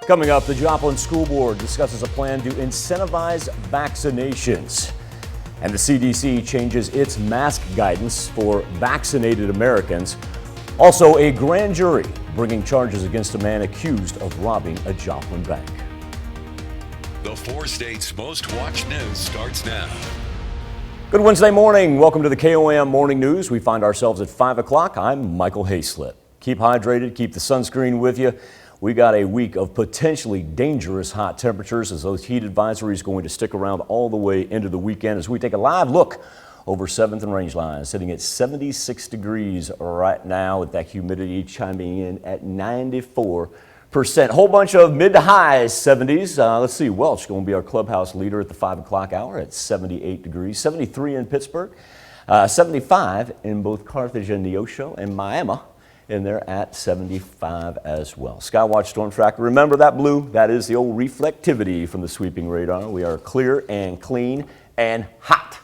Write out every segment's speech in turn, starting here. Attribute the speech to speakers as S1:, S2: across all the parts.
S1: Coming up, the Joplin School Board discusses a plan to incentivize vaccinations. And the CDC changes its mask guidance for vaccinated Americans. Also, a grand jury bringing charges against a man accused of robbing a Joplin bank.
S2: The 4 states' most watched news starts now.
S1: Good Wednesday morning. Welcome to the KOAM Morning News. We find ourselves at 5 o'clock. I'm Michael Hayslip. Keep hydrated, keep the sunscreen with you. We got a week of potentially dangerous hot temperatures as those heat advisories going to stick around all the way into the weekend as we take a live look over 7th and Rangeline, sitting at 76 degrees right now with that humidity chiming in at 94%. A whole bunch of mid to high 70s. Let's see, Welch going to be our clubhouse leader at the 5 o'clock hour at 78 degrees, 73 in Pittsburgh, 75 in both Carthage and Neosho, and Miami in there at 75 as well. Skywatch Storm Tracker, remember that blue? That is the old reflectivity from the sweeping radar. We are clear and clean and hot.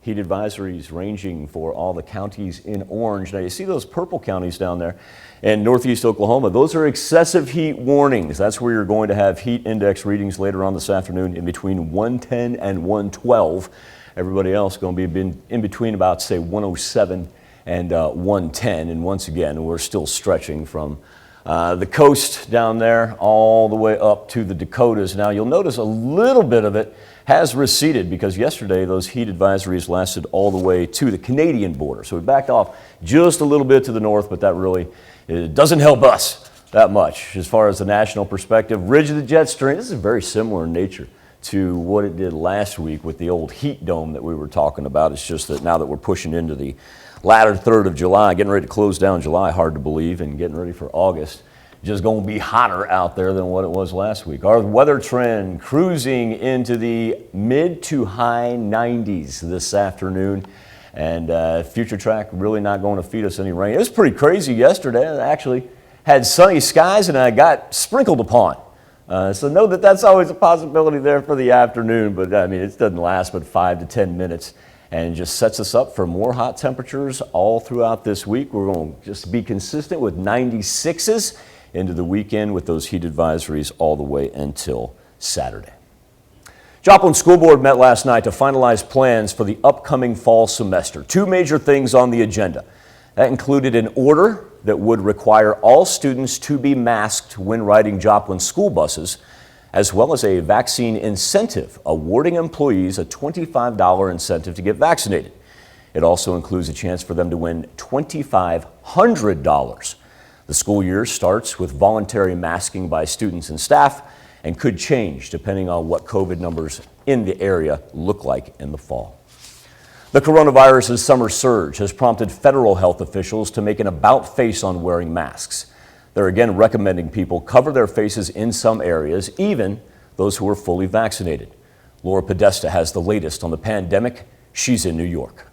S1: Heat advisories ranging for all the counties in orange. Now you see those purple counties down there in northeast Oklahoma. Those are excessive heat warnings. That's where you're going to have heat index readings later on this afternoon in between 110 and 112. Everybody else going to be in between about, say, 107 and 110. And once again, we're still stretching from the coast down there all the way up to the Dakotas. Now you'll notice a little bit of it has receded because yesterday those heat advisories lasted all the way to the Canadian border. So we backed off just a little bit to the north, but that really doesn't help us that much as far as the national perspective. Ridge of the jet stream, this is very similar in nature to what it did last week with the old heat dome that we were talking about. It's just that now that we're pushing into the latter third of July, getting ready to close down July, hard to believe, and getting ready for August. Just going to be hotter out there than what it was last week. Our weather trend cruising into the mid to high 90s this afternoon. And future track really not going to feed us any rain. It was pretty crazy yesterday. I actually had sunny skies and I got sprinkled upon. So know that that's always a possibility there for the afternoon. But I mean, it doesn't last but 5 to 10 minutes. And just sets us up for more hot temperatures all throughout this week. We're going to just be consistent with 96s into the weekend with those heat advisories all the way until Saturday. Joplin School Board met last night to finalize plans for the upcoming fall semester. 2 major things on the agenda. That included an order that would require all students to be masked when riding Joplin school buses, as well as a vaccine incentive, awarding employees a $25 incentive to get vaccinated. It also includes a chance for them to win $2,500. The school year starts with voluntary masking by students and staff and could change depending on what COVID numbers in the area look like in the fall. The coronavirus's summer surge has prompted federal health officials to make an about-face on wearing masks. They're again recommending people cover their faces in some areas, even those who are fully vaccinated. Laura Podesta has the latest on the pandemic. She's in New York.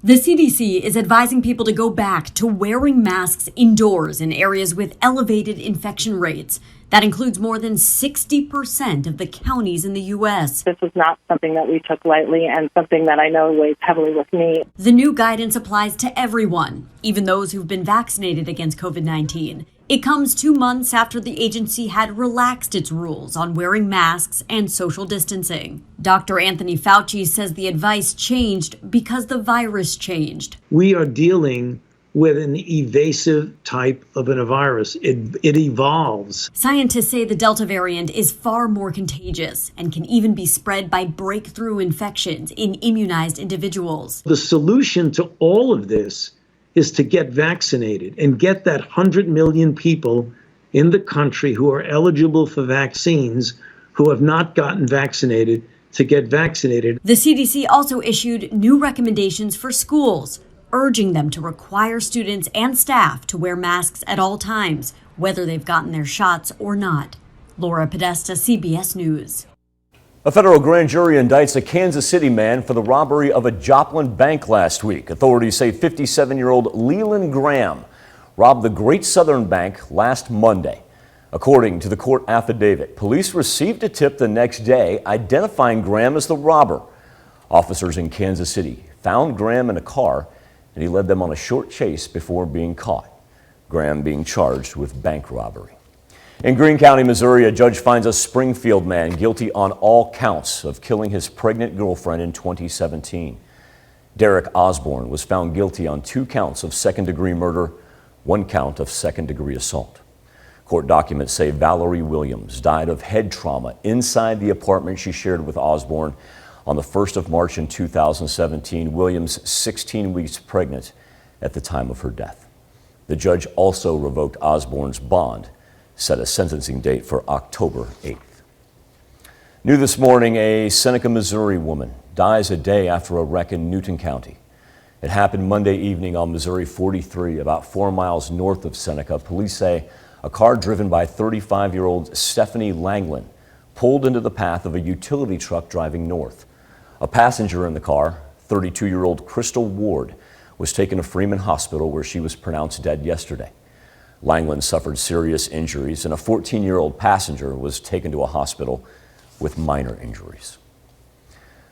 S3: The CDC is advising people to go back to wearing masks indoors in areas with elevated infection rates. That includes more than 60% of the counties in the U.S.
S4: This is not something that we took lightly and something that I know weighs heavily with me.
S3: The new guidance applies to everyone, even those who've been vaccinated against COVID-19. It comes 2 months after the agency had relaxed its rules on wearing masks and social distancing. Dr. Anthony Fauci says the advice changed because the virus changed.
S5: We are dealing with an evasive type of a virus. It evolves.
S3: Scientists say the Delta variant is far more contagious and can even be spread by breakthrough infections in immunized individuals.
S5: The solution to all of this is to get vaccinated and get that 100 million people in the country who are eligible for vaccines who have not gotten vaccinated to get vaccinated.
S3: The CDC also issued new recommendations for schools, urging them to require students and staff to wear masks at all times, whether they've gotten their shots or not. Laura Podesta, CBS News.
S1: A federal grand jury indicts a Kansas City man for the robbery of a Joplin bank last week. Authorities say 57-year-old Leland Graham robbed the Great Southern Bank last Monday. According to the court affidavit, police received a tip the next day identifying Graham as the robber. Officers in Kansas City found Graham in a car and he led them on a short chase before being caught. Graham being charged with bank robbery. In Greene County, Missouri, a judge finds a Springfield man guilty on all counts of killing his pregnant girlfriend in 2017. Derek Osborne was found guilty on 2 counts of second-degree murder, 1 count of second-degree assault. Court documents say Valerie Williams died of head trauma inside the apartment she shared with Osborne on the 1st of March in 2017. Williams, 16 weeks pregnant at the time of her death. The judge also revoked Osborne's bond, set a sentencing date for October 8th. New this morning, a Seneca, Missouri woman dies a day after a wreck in Newton County. It happened Monday evening on Missouri 43, about 4 miles north of Seneca. Police say a car driven by 35-year-old Stephanie Langland pulled into the path of a utility truck driving north. A passenger in the car, 32-year-old Crystal Ward, was taken to Freeman Hospital where she was pronounced dead yesterday. Langland suffered serious injuries, and a 14-year-old passenger was taken to a hospital with minor injuries.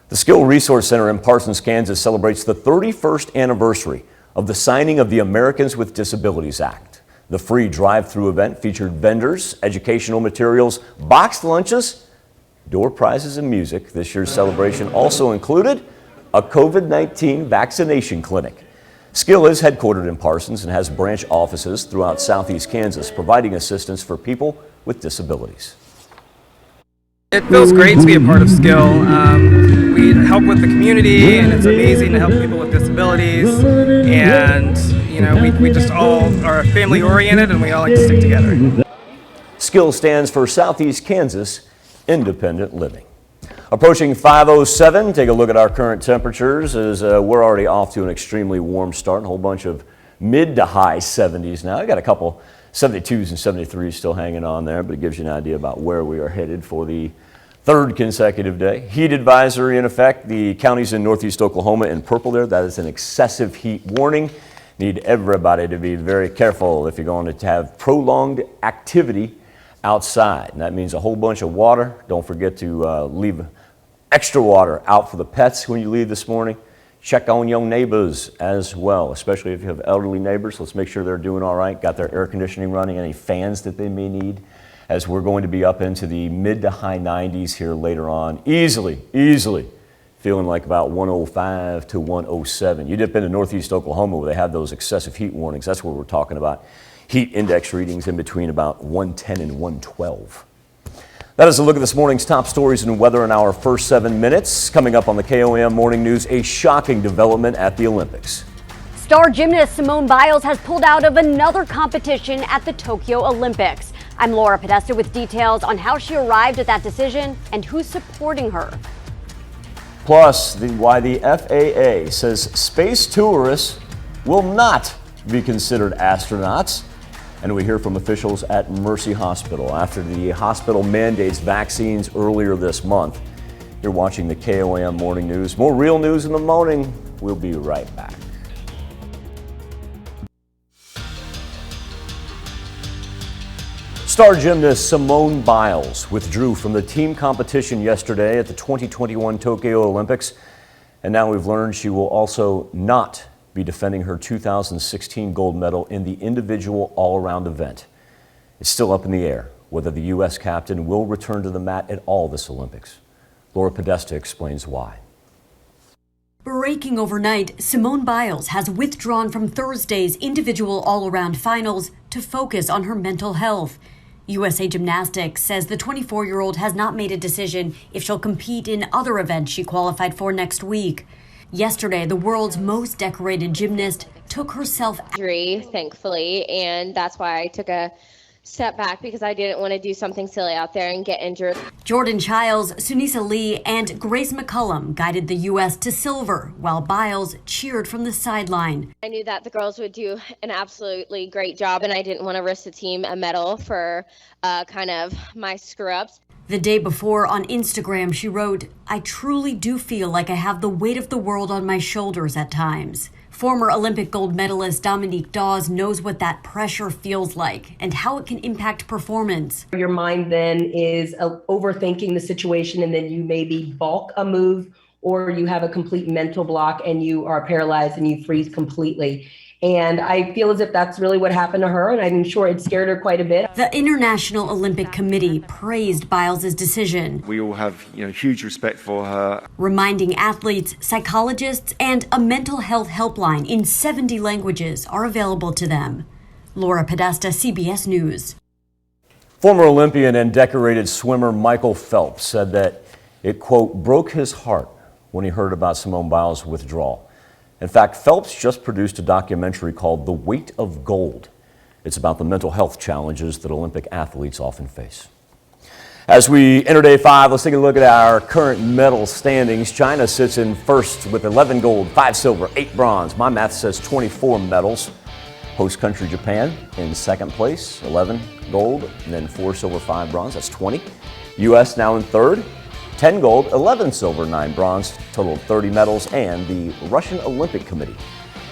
S1: The Skill Resource Center in Parsons, Kansas celebrates the 31st anniversary of the signing of the Americans with Disabilities Act. The free drive-through event featured vendors, educational materials, boxed lunches, door prizes, and music. This year's celebration also included a COVID-19 vaccination clinic. Skill is headquartered in Parsons and has branch offices throughout southeast Kansas, providing assistance for people with disabilities.
S6: It feels great to be a part of Skill. We help with the community, and it's amazing to help people with disabilities. And we just all are family oriented, and we all like to stick together.
S1: Skill stands for Southeast Kansas Independent Living. Approaching 5:07, take a look at our current temperatures as we're already off to an extremely warm start. A whole bunch of mid to high 70s now. I got a couple 72s and 73s still hanging on there, but it gives you an idea about where we are headed for the 3rd consecutive day. Heat advisory in effect. The counties in northeast Oklahoma in purple there. That is an excessive heat warning. Need everybody to be very careful if you're going to have prolonged activity outside. And that means a whole bunch of water. Don't forget to leave extra water out for the pets when you leave this morning. Check on your neighbors as well, especially if you have elderly neighbors. Let's make sure they're doing all right, got their air conditioning running, any fans that they may need, as we're going to be up into the mid to high 90s here later on. Easily feeling like about 105 to 107. You dip into northeast Oklahoma where they have those excessive heat warnings. That's what we're talking about. Heat index readings in between about 110 and 112. That is a look at this morning's top stories and weather in our first 7 minutes. Coming up on the KOAM Morning News, a shocking development at the Olympics.
S7: Star gymnast Simone Biles has pulled out of another competition at the Tokyo Olympics. I'm Laura Podesta with details on how she arrived at that decision and who's supporting her.
S1: Plus, why the FAA says space tourists will not be considered astronauts. And we hear from officials at Mercy Hospital after the hospital mandates vaccines earlier this month. You're watching the KOAM Morning News. More real news in the morning. We'll be right back. Star gymnast Simone Biles withdrew from the team competition yesterday at the 2021 Tokyo Olympics. And now we've learned she will also not be defending her 2016 gold medal in the individual all-around event. It's still up in the air whether the U.S. captain will return to the mat at all this Olympics. Laura Podesta explains why.
S3: Breaking overnight, Simone Biles has withdrawn from Thursday's individual all-around finals to focus on her mental health. USA Gymnastics says the 24-year-old has not made a decision if she'll compete in other events she qualified for next week. Yesterday, the world's most decorated gymnast took herself
S8: injury, thankfully, and that's why I took a step back because I didn't want to do something silly out there and get injured.
S3: Jordan Childs, Sunisa Lee, and Grace McCullum guided the U.S. to silver, while Biles cheered from the sideline.
S8: I knew that the girls would do an absolutely great job, and I didn't want to risk the team a medal for kind of my screw-ups.
S3: The day before, on Instagram, she wrote, "I truly do feel like I have the weight of the world on my shoulders at times." Former Olympic gold medalist Dominique Dawes knows what that pressure feels like and how it can impact performance.
S9: Your mind then is overthinking the situation, and then you maybe balk a move, or you have a complete mental block and you are paralyzed and you freeze completely. And I feel as if that's really what happened to her, and I'm sure it scared her quite a bit.
S3: The International Olympic Committee praised Biles' decision.
S10: We all have, huge respect for her.
S3: Reminding athletes, psychologists, and a mental health helpline in 70 languages are available to them. Laura Podesta, CBS News.
S1: Former Olympian and decorated swimmer Michael Phelps said that it, quote, broke his heart when he heard about Simone Biles' withdrawal. In fact, Phelps just produced a documentary called The Weight of Gold. It's about the mental health challenges that Olympic athletes often face. As we enter day 5, let's take a look at our current medal standings. China sits in first with 11 gold, 5 silver, 8 bronze. My math says 24 medals. Host country Japan in second place, 11 gold, and then 4 silver, 5 bronze. That's 20. U.S. now in third, 10 gold, 11 silver, 9 bronze, total of 30 medals, and the Russian Olympic Committee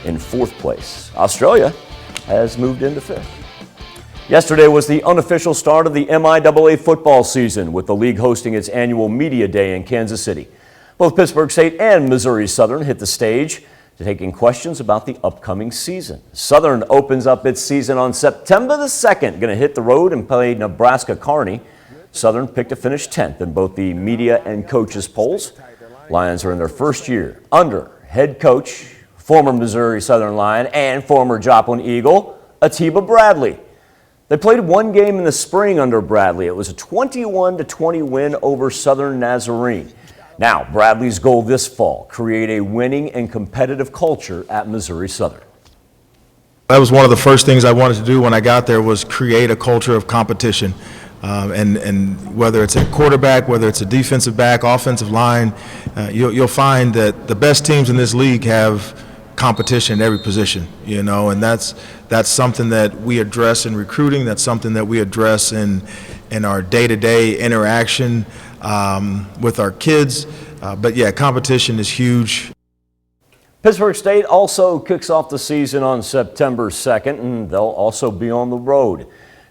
S1: in fourth place. Australia has moved into fifth. Yesterday was the unofficial start of the MIAA football season, with the league hosting its annual media day in Kansas City. Both Pittsburgh State and Missouri Southern hit the stage, taking questions about the upcoming season. Southern opens up its season on September the 2nd, going to hit the road and play Nebraska Kearney. Southern picked to finish 10th in both the media and coaches polls. Lions are in their first year under head coach, former Missouri Southern Lion and former Joplin Eagle, Atiba Bradley. They played one game in the spring under Bradley. It was a 21-20 win over Southern Nazarene. Now, Bradley's goal this fall, create a winning and competitive culture at Missouri Southern.
S11: That was one of the first things I wanted to do when I got there, was create a culture of competition. And whether it's a quarterback, whether it's a defensive back, offensive line, you'll find that the best teams in this league have competition in every position, and that's something that we address in recruiting. That's something that we address in our day-to-day interaction with our kids. But yeah, competition is huge.
S1: Pittsburgh State also kicks off the season on September 2nd, and they'll also be on the road.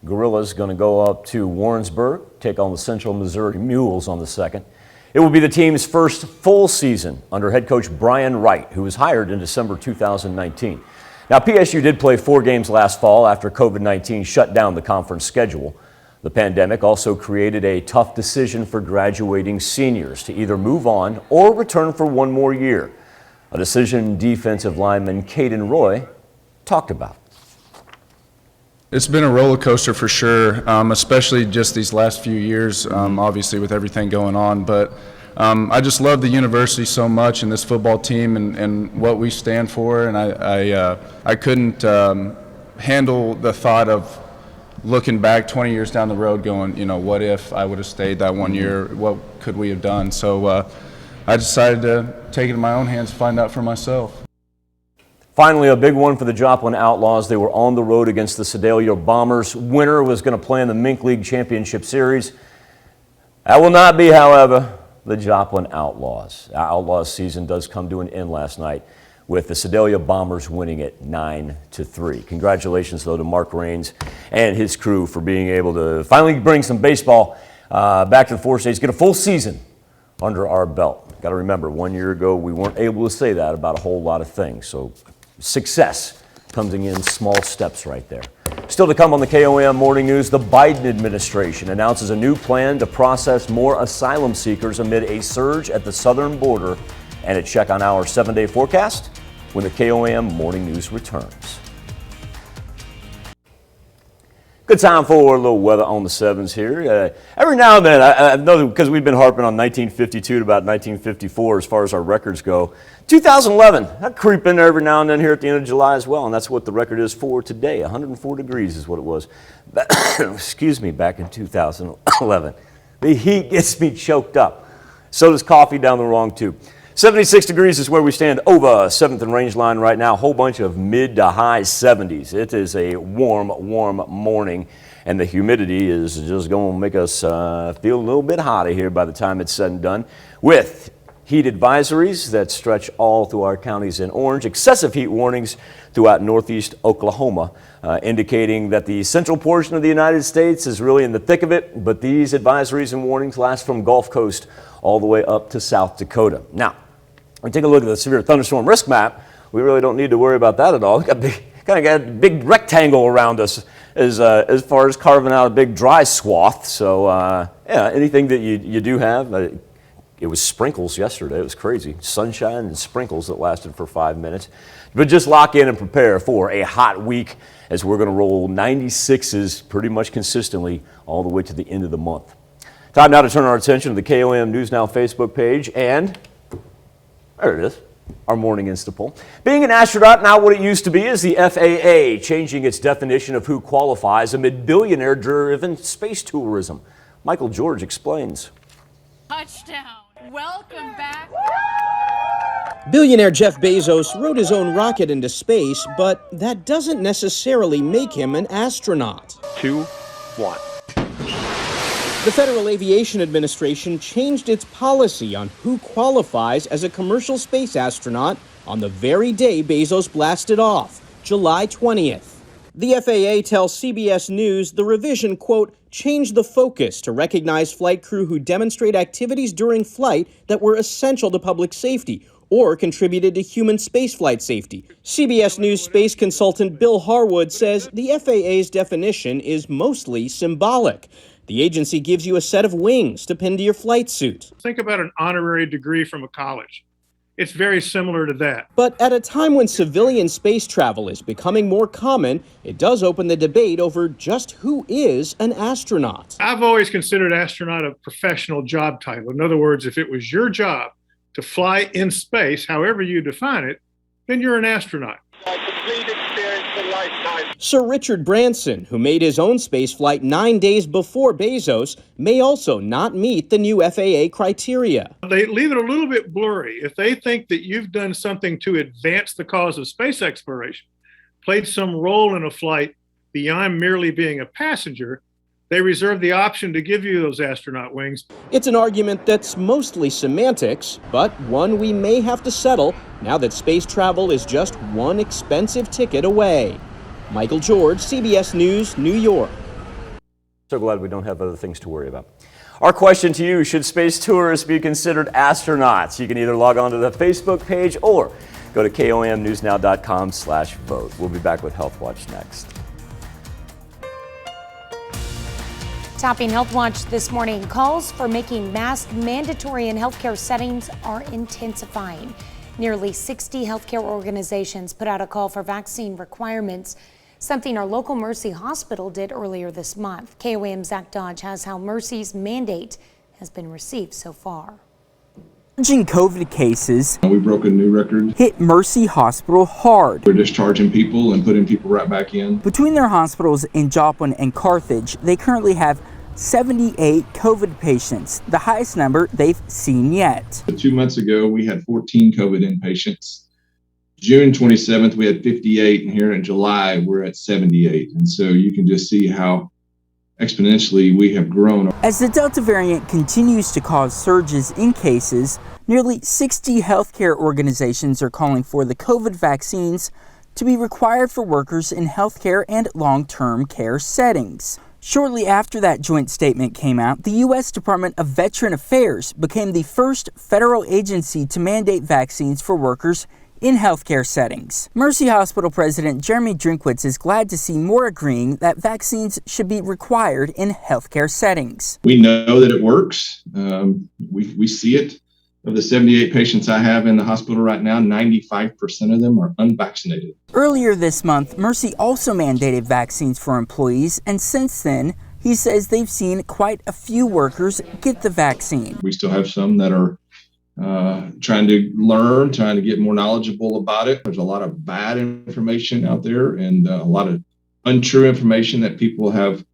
S1: Gorillas going to go up to Warrensburg, take on the Central Missouri Mules on the 2nd. It will be the team's first full season under head coach Brian Wright, who was hired in December 2019. Now, PSU did play 4 games last fall after COVID-19 shut down the conference schedule. The pandemic also created a tough decision for graduating seniors to either move on or return for one more year, a decision defensive lineman Caden Roy talked about.
S12: It's been a roller coaster for sure, especially just these last few years, obviously with everything going on. But I just love the university so much and this football team and what we stand for. And I couldn't handle the thought of looking back 20 years down the road going, what if I would have stayed that one year? What could we have done? So I decided to take it in my own hands, find out for myself.
S1: Finally, a big one for the Joplin Outlaws. They were on the road against the Sedalia Bombers. Winner was going to play in the Mink League Championship Series. That will not be, however, the Joplin Outlaws. Our Outlaws season does come to an end last night with the Sedalia Bombers winning it 9-3. Congratulations, though, to Mark Raines and his crew for being able to finally bring some baseball back to the four states, get a full season under our belt. Got to remember, 1 year ago, we weren't able to say that about a whole lot of things. So success coming in small steps right there. Still to come on the KOAM Morning News, the Biden administration announces a new plan to process more asylum seekers amid a surge at the southern border. And a check on our 7-day forecast when the KOAM Morning News returns. Good time for a little weather on the 7s here. Every now and then, I know because we've been harping on 1952 to about 1954 as far as our records go. 2011, that creep in there every now and then here at the end of July as well, and that's what the record is for today. 104 degrees is what it was. Excuse me, back in 2011. The heat gets me choked up. So does coffee down the wrong tube. 76 degrees is where we stand over 7th and Range Line right now. A whole bunch of mid to high 70s. It is a warm, warm morning, and the humidity is just going to make us feel a little bit hotter here by the time it's said and done, with heat advisories that stretch all through our counties in orange, excessive heat warnings throughout northeast Oklahoma, indicating that the central portion of the United States is really in the thick of it, but these advisories and warnings last from Gulf Coast all the way up to South Dakota. Now, we take a look at the severe thunderstorm risk map. We really don't need to worry about that at all. We've got kind of got a big rectangle around us as far as carving out a big dry swath. So yeah, anything that you do have. It was sprinkles yesterday. It was crazy. Sunshine and sprinkles that lasted for 5 minutes. But just lock in and prepare for a hot week as we're going to roll 96s pretty much consistently all the way to the end of the month. Time now to turn our attention to the KOAM News Now Facebook page, and there it is, our morning Insta poll. Being an astronaut not what it used to be is the FAA changing its definition of who qualifies amid billionaire-driven space tourism. Michael George explains.
S13: Touchdown. Welcome back.
S14: Billionaire Jeff Bezos rode his own rocket into space, but that doesn't necessarily make him an astronaut.
S10: 2, 1.
S14: The Federal Aviation Administration changed its policy on who qualifies as a commercial space astronaut on the very day Bezos blasted off, July 20th. The FAA tells CBS News the revision, quote, changed the focus to recognize flight crew who demonstrate activities during flight that were essential to public safety or contributed to human spaceflight safety. CBS News space consultant Bill Harwood says the FAA's definition is mostly symbolic. The agency gives you a set of wings to pin to your flight suit.
S15: Think about an honorary degree from a college. It's very similar to that.
S14: But at a time when civilian space travel is becoming more common, it does open the debate over just who is an astronaut.
S15: I've always considered astronaut a professional job title. In other words, if it was your job to fly in space, however you define it, then you're an astronaut.
S14: Sir Richard Branson, who made his own space flight 9 days before Bezos, may also not meet the new FAA criteria.
S15: They leave it a little bit blurry. If they think that you've done something to advance the cause of space exploration, played some role in a flight beyond merely being a passenger, they reserve the option to give you those astronaut wings.
S14: It's an argument that's mostly semantics, but one we may have to settle now that space travel is just one expensive ticket away. Michael George, CBS News, New York.
S1: So glad we don't have other things to worry about. Our question to you, should space tourists be considered astronauts? You can either log on to the Facebook page or go to komnewsnow.com/vote. We'll be back with Health Watch next.
S16: Topping Health Watch this morning, calls for making masks mandatory in healthcare settings are intensifying. Nearly 60 healthcare organizations put out a call for vaccine requirements, something our local Mercy Hospital did earlier this month. KOAM's Zach Dodge has how Mercy's mandate has been received so far.
S17: Surging COVID cases
S18: we broke a new record.
S17: Hit Mercy Hospital hard.
S18: We're discharging people and putting people right back in.
S17: Between their hospitals in Joplin and Carthage, they currently have 78 COVID patients, the highest number they've seen yet.
S18: 2 months ago, we had 14 COVID inpatients. June 27th, we had 58, and here in July, we're at 78. And so you can just see how exponentially we have grown.
S17: As the Delta variant continues to cause surges in cases, nearly 60 healthcare organizations are calling for the COVID vaccines to be required for workers in healthcare and long-term care settings. Shortly after that joint statement came out, the U.S. Department of Veteran Affairs became the first federal agency to mandate vaccines for workers in healthcare settings. Mercy Hospital President Jeremy Drinkwitz is glad to see more agreeing that vaccines should be required in healthcare settings.
S18: We know that it works. We see it. Of the 78 patients I have in the hospital right now, 95% of them are unvaccinated.
S17: Earlier this month, Mercy also mandated vaccines for employees, and since then, he says they've seen quite a few workers get the vaccine.
S18: We still have some that are trying to learn, trying to get more knowledgeable about it. There's a lot of bad information out there and a lot of untrue information that people have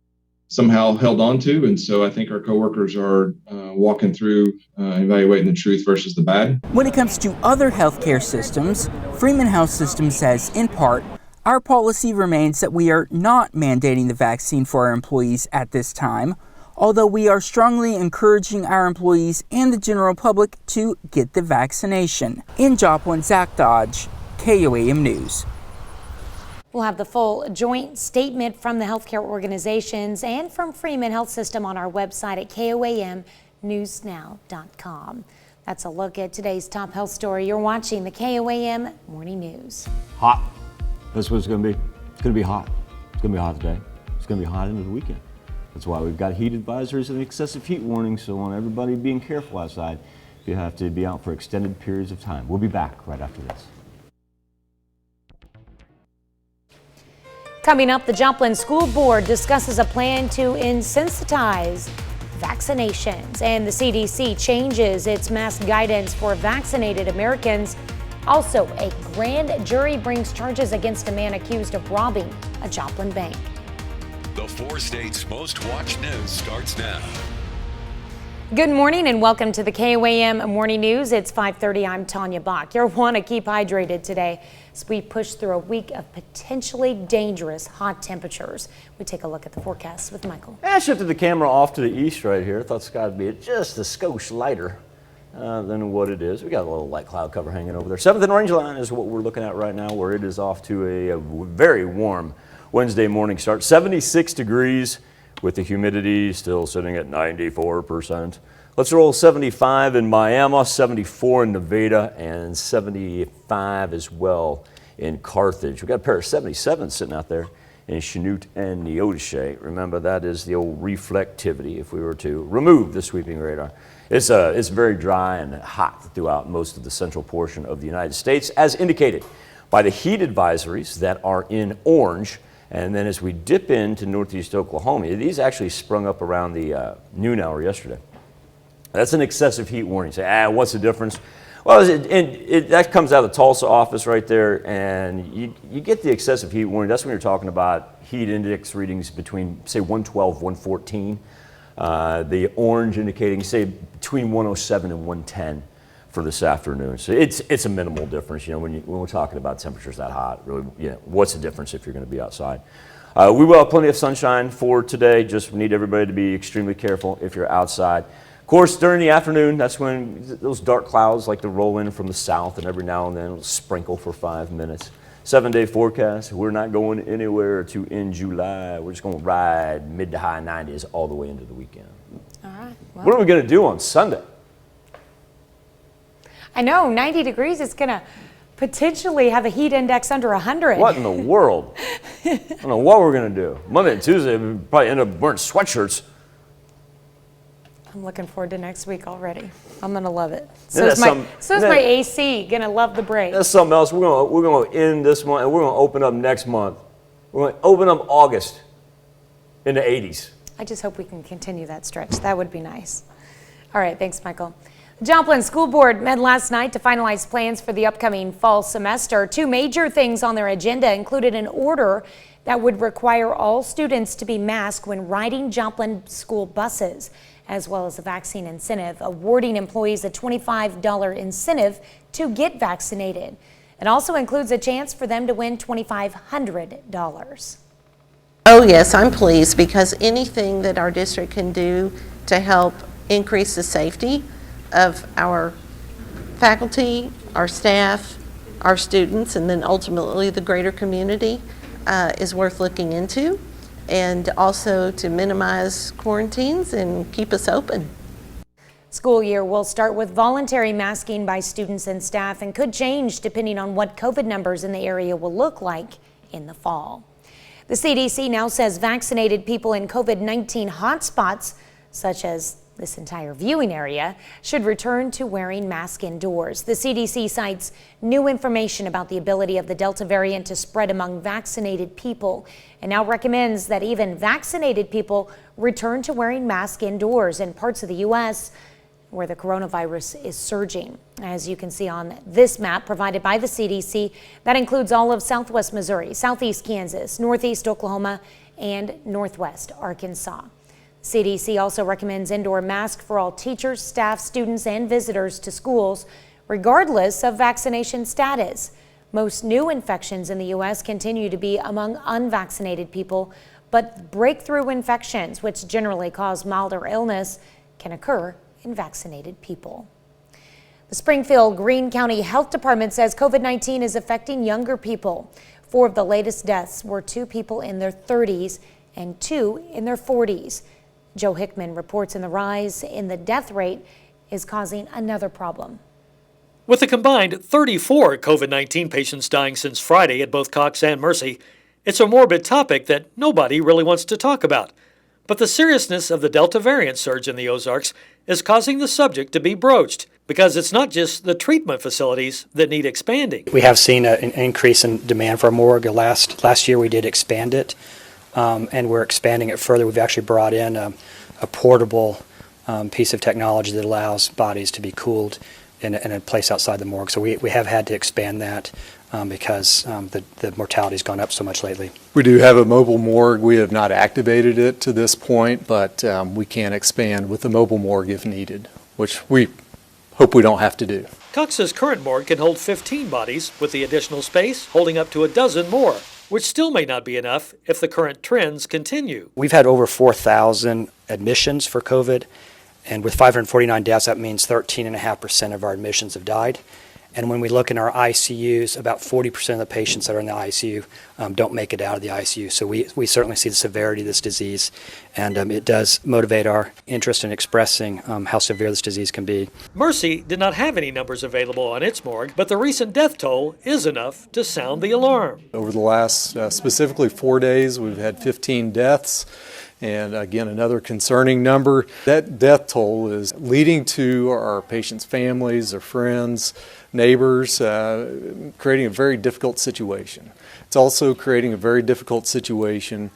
S18: somehow held on to. And so I think our coworkers are walking through evaluating the truth versus the bad.
S17: When it comes to other healthcare systems, Freeman Health System says, in part, our policy remains that we are not mandating the vaccine for our employees at this time, although we are strongly encouraging our employees and the general public to get the vaccination. In Joplin, Zach Dodge, KOAM News.
S16: We'll have the full joint statement from the healthcare organizations and from Freeman Health System on our website at KOAMnewsnow.com. That's a look at today's top health story. You're watching the KOAM Morning News.
S1: Hot That's what it's going to be. It's going to be hot. It's going to be hot today. It's going to be hot into the weekend. That's why we've got heat advisories and excessive heat warnings, so I want everybody being careful outside if you have to be out for extended periods of time. We'll be back right after this.
S16: Coming up, the Joplin School Board discusses a plan to insensitize vaccinations, and the CDC changes its mask guidance for vaccinated Americans. Also, a grand jury brings charges against a man accused of robbing a Joplin bank.
S2: The 4 states' most watched news starts now.
S16: Good morning and welcome to the KOAM Morning News. It's 5:30. I'm Tanya Bach. You'll want to keep hydrated today as we push through a week of potentially dangerous hot temperatures. We take a look at the forecast with Michael.
S1: I shifted the camera off to the east right here. Thought the sky would be just a skosh lighter than what it is. We got a little light cloud cover hanging over there. 7th and Range Line is what we're looking at right now, where it is off to a very warm Wednesday morning start. 76 degrees. With the humidity still sitting at 94%. Let's roll 75 in Miami, 74 in Nevada, and 75 as well in Carthage. We've got a pair of 77s sitting out there in Chanute and Neodesha. Remember, that is the old reflectivity if we were to remove the sweeping radar. It's very dry and hot throughout most of the central portion of the United States, as indicated by the heat advisories that are in orange. And then as we dip into northeast Oklahoma, these actually sprung up around the noon hour yesterday. That's an excessive heat warning. You say, what's the difference? Well, that comes out of the Tulsa office right there, and you get the excessive heat warning. That's when you're talking about heat index readings between, say, 112, 114. The orange indicating, say, between 107 and 110. For this afternoon. So it's a minimal difference, when we're talking about temperatures that hot, really, what's the difference if you're going to be outside? We will have plenty of sunshine for today. Just need everybody to be extremely careful if you're outside. Of course, during the afternoon, that's when those dark clouds like to roll in from the south, and every now and then it'll sprinkle for 5 minutes. 7-day forecast. We're not going anywhere to end July. We're just going to ride mid to high 90s all the way into the weekend.
S16: All right. Well,
S1: what are we going to do on Sunday?
S16: I know, 90 degrees is going to potentially have a heat index under 100.
S1: What in the world? I don't know what we're going to do. Monday and Tuesday, we probably end up wearing sweatshirts.
S16: I'm looking forward to next week already. I'm going to love it. So is my AC. Going to love the break.
S1: That's something else. We're going to end this month, and we're going to open up next month. We're going to open up August in the 80s.
S16: I just hope we can continue that stretch. That would be nice. All right, thanks, Michael. The Joplin School Board met last night to finalize plans for the upcoming fall semester. 2 major things on their agenda included an order that would require all students to be masked when riding Joplin school buses, as well as a vaccine incentive, awarding employees a $25 incentive to get vaccinated. It also includes a chance for them to win $2,500.
S19: Oh yes, I'm pleased because anything that our district can do to help increase the safety of our faculty, our staff, our students, and then ultimately the greater community is worth looking into, and also to minimize quarantines and keep us open.
S16: School year will start with voluntary masking by students and staff and could change depending on what COVID numbers in the area will look like in the fall. The CDC now says vaccinated people in COVID-19 hotspots, such as this entire viewing area, should return to wearing masks indoors. The CDC cites new information about the ability of the Delta variant to spread among vaccinated people and now recommends that even vaccinated people return to wearing masks indoors in parts of the U.S. where the coronavirus is surging. As you can see on this map provided by the CDC, that includes all of Southwest Missouri, Southeast Kansas, Northeast Oklahoma, and Northwest Arkansas. CDC also recommends indoor masks for all teachers, staff, students, and visitors to schools, regardless of vaccination status. Most new infections in the U.S. continue to be among unvaccinated people, but breakthrough infections, which generally cause milder illness, can occur in vaccinated people. The Springfield Greene County Health Department says COVID-19 is affecting younger people. 4 of the latest deaths were 2 people in their 30s and 2 in their 40s. Joe Hickman reports the rise in the death rate is causing another problem.
S20: With a combined 34 COVID-19 patients dying since Friday at both Cox and Mercy, it's a morbid topic that nobody really wants to talk about. But the seriousness of the Delta variant surge in the Ozarks is causing the subject to be broached, because it's not just the treatment facilities that need expanding.
S21: We have seen an increase in demand for a morgue. Last year we did expand it, and we're expanding it further. We've actually brought in a portable piece of technology that allows bodies to be cooled in a place outside the morgue. So we have had to expand that because the mortality has gone up so much lately.
S22: We do have a mobile morgue. We have not activated it to this point, but we can expand with the mobile morgue if needed, which we hope we don't have to do.
S20: Cox's current morgue can hold 15 bodies, with the additional space holding up to a dozen more, which still may not be enough if the current trends continue.
S21: We've had over 4,000 admissions for COVID, and with 549 deaths, that means 13.5% of our admissions have died. And when we look in our ICUs, about 40% of the patients that are in the ICU don't make it out of the ICU. So we certainly see the severity of this disease, and it does motivate our interest in expressing how severe this disease can be.
S20: Mercy did not have any numbers available on its morgue, but the recent death toll is enough to sound the alarm.
S22: Over the last specifically 4 days, we've had 15 deaths. And again, another concerning number. That death toll is leading to our patients' families, their friends, neighbors, creating a very difficult situation. It's also creating a very difficult situation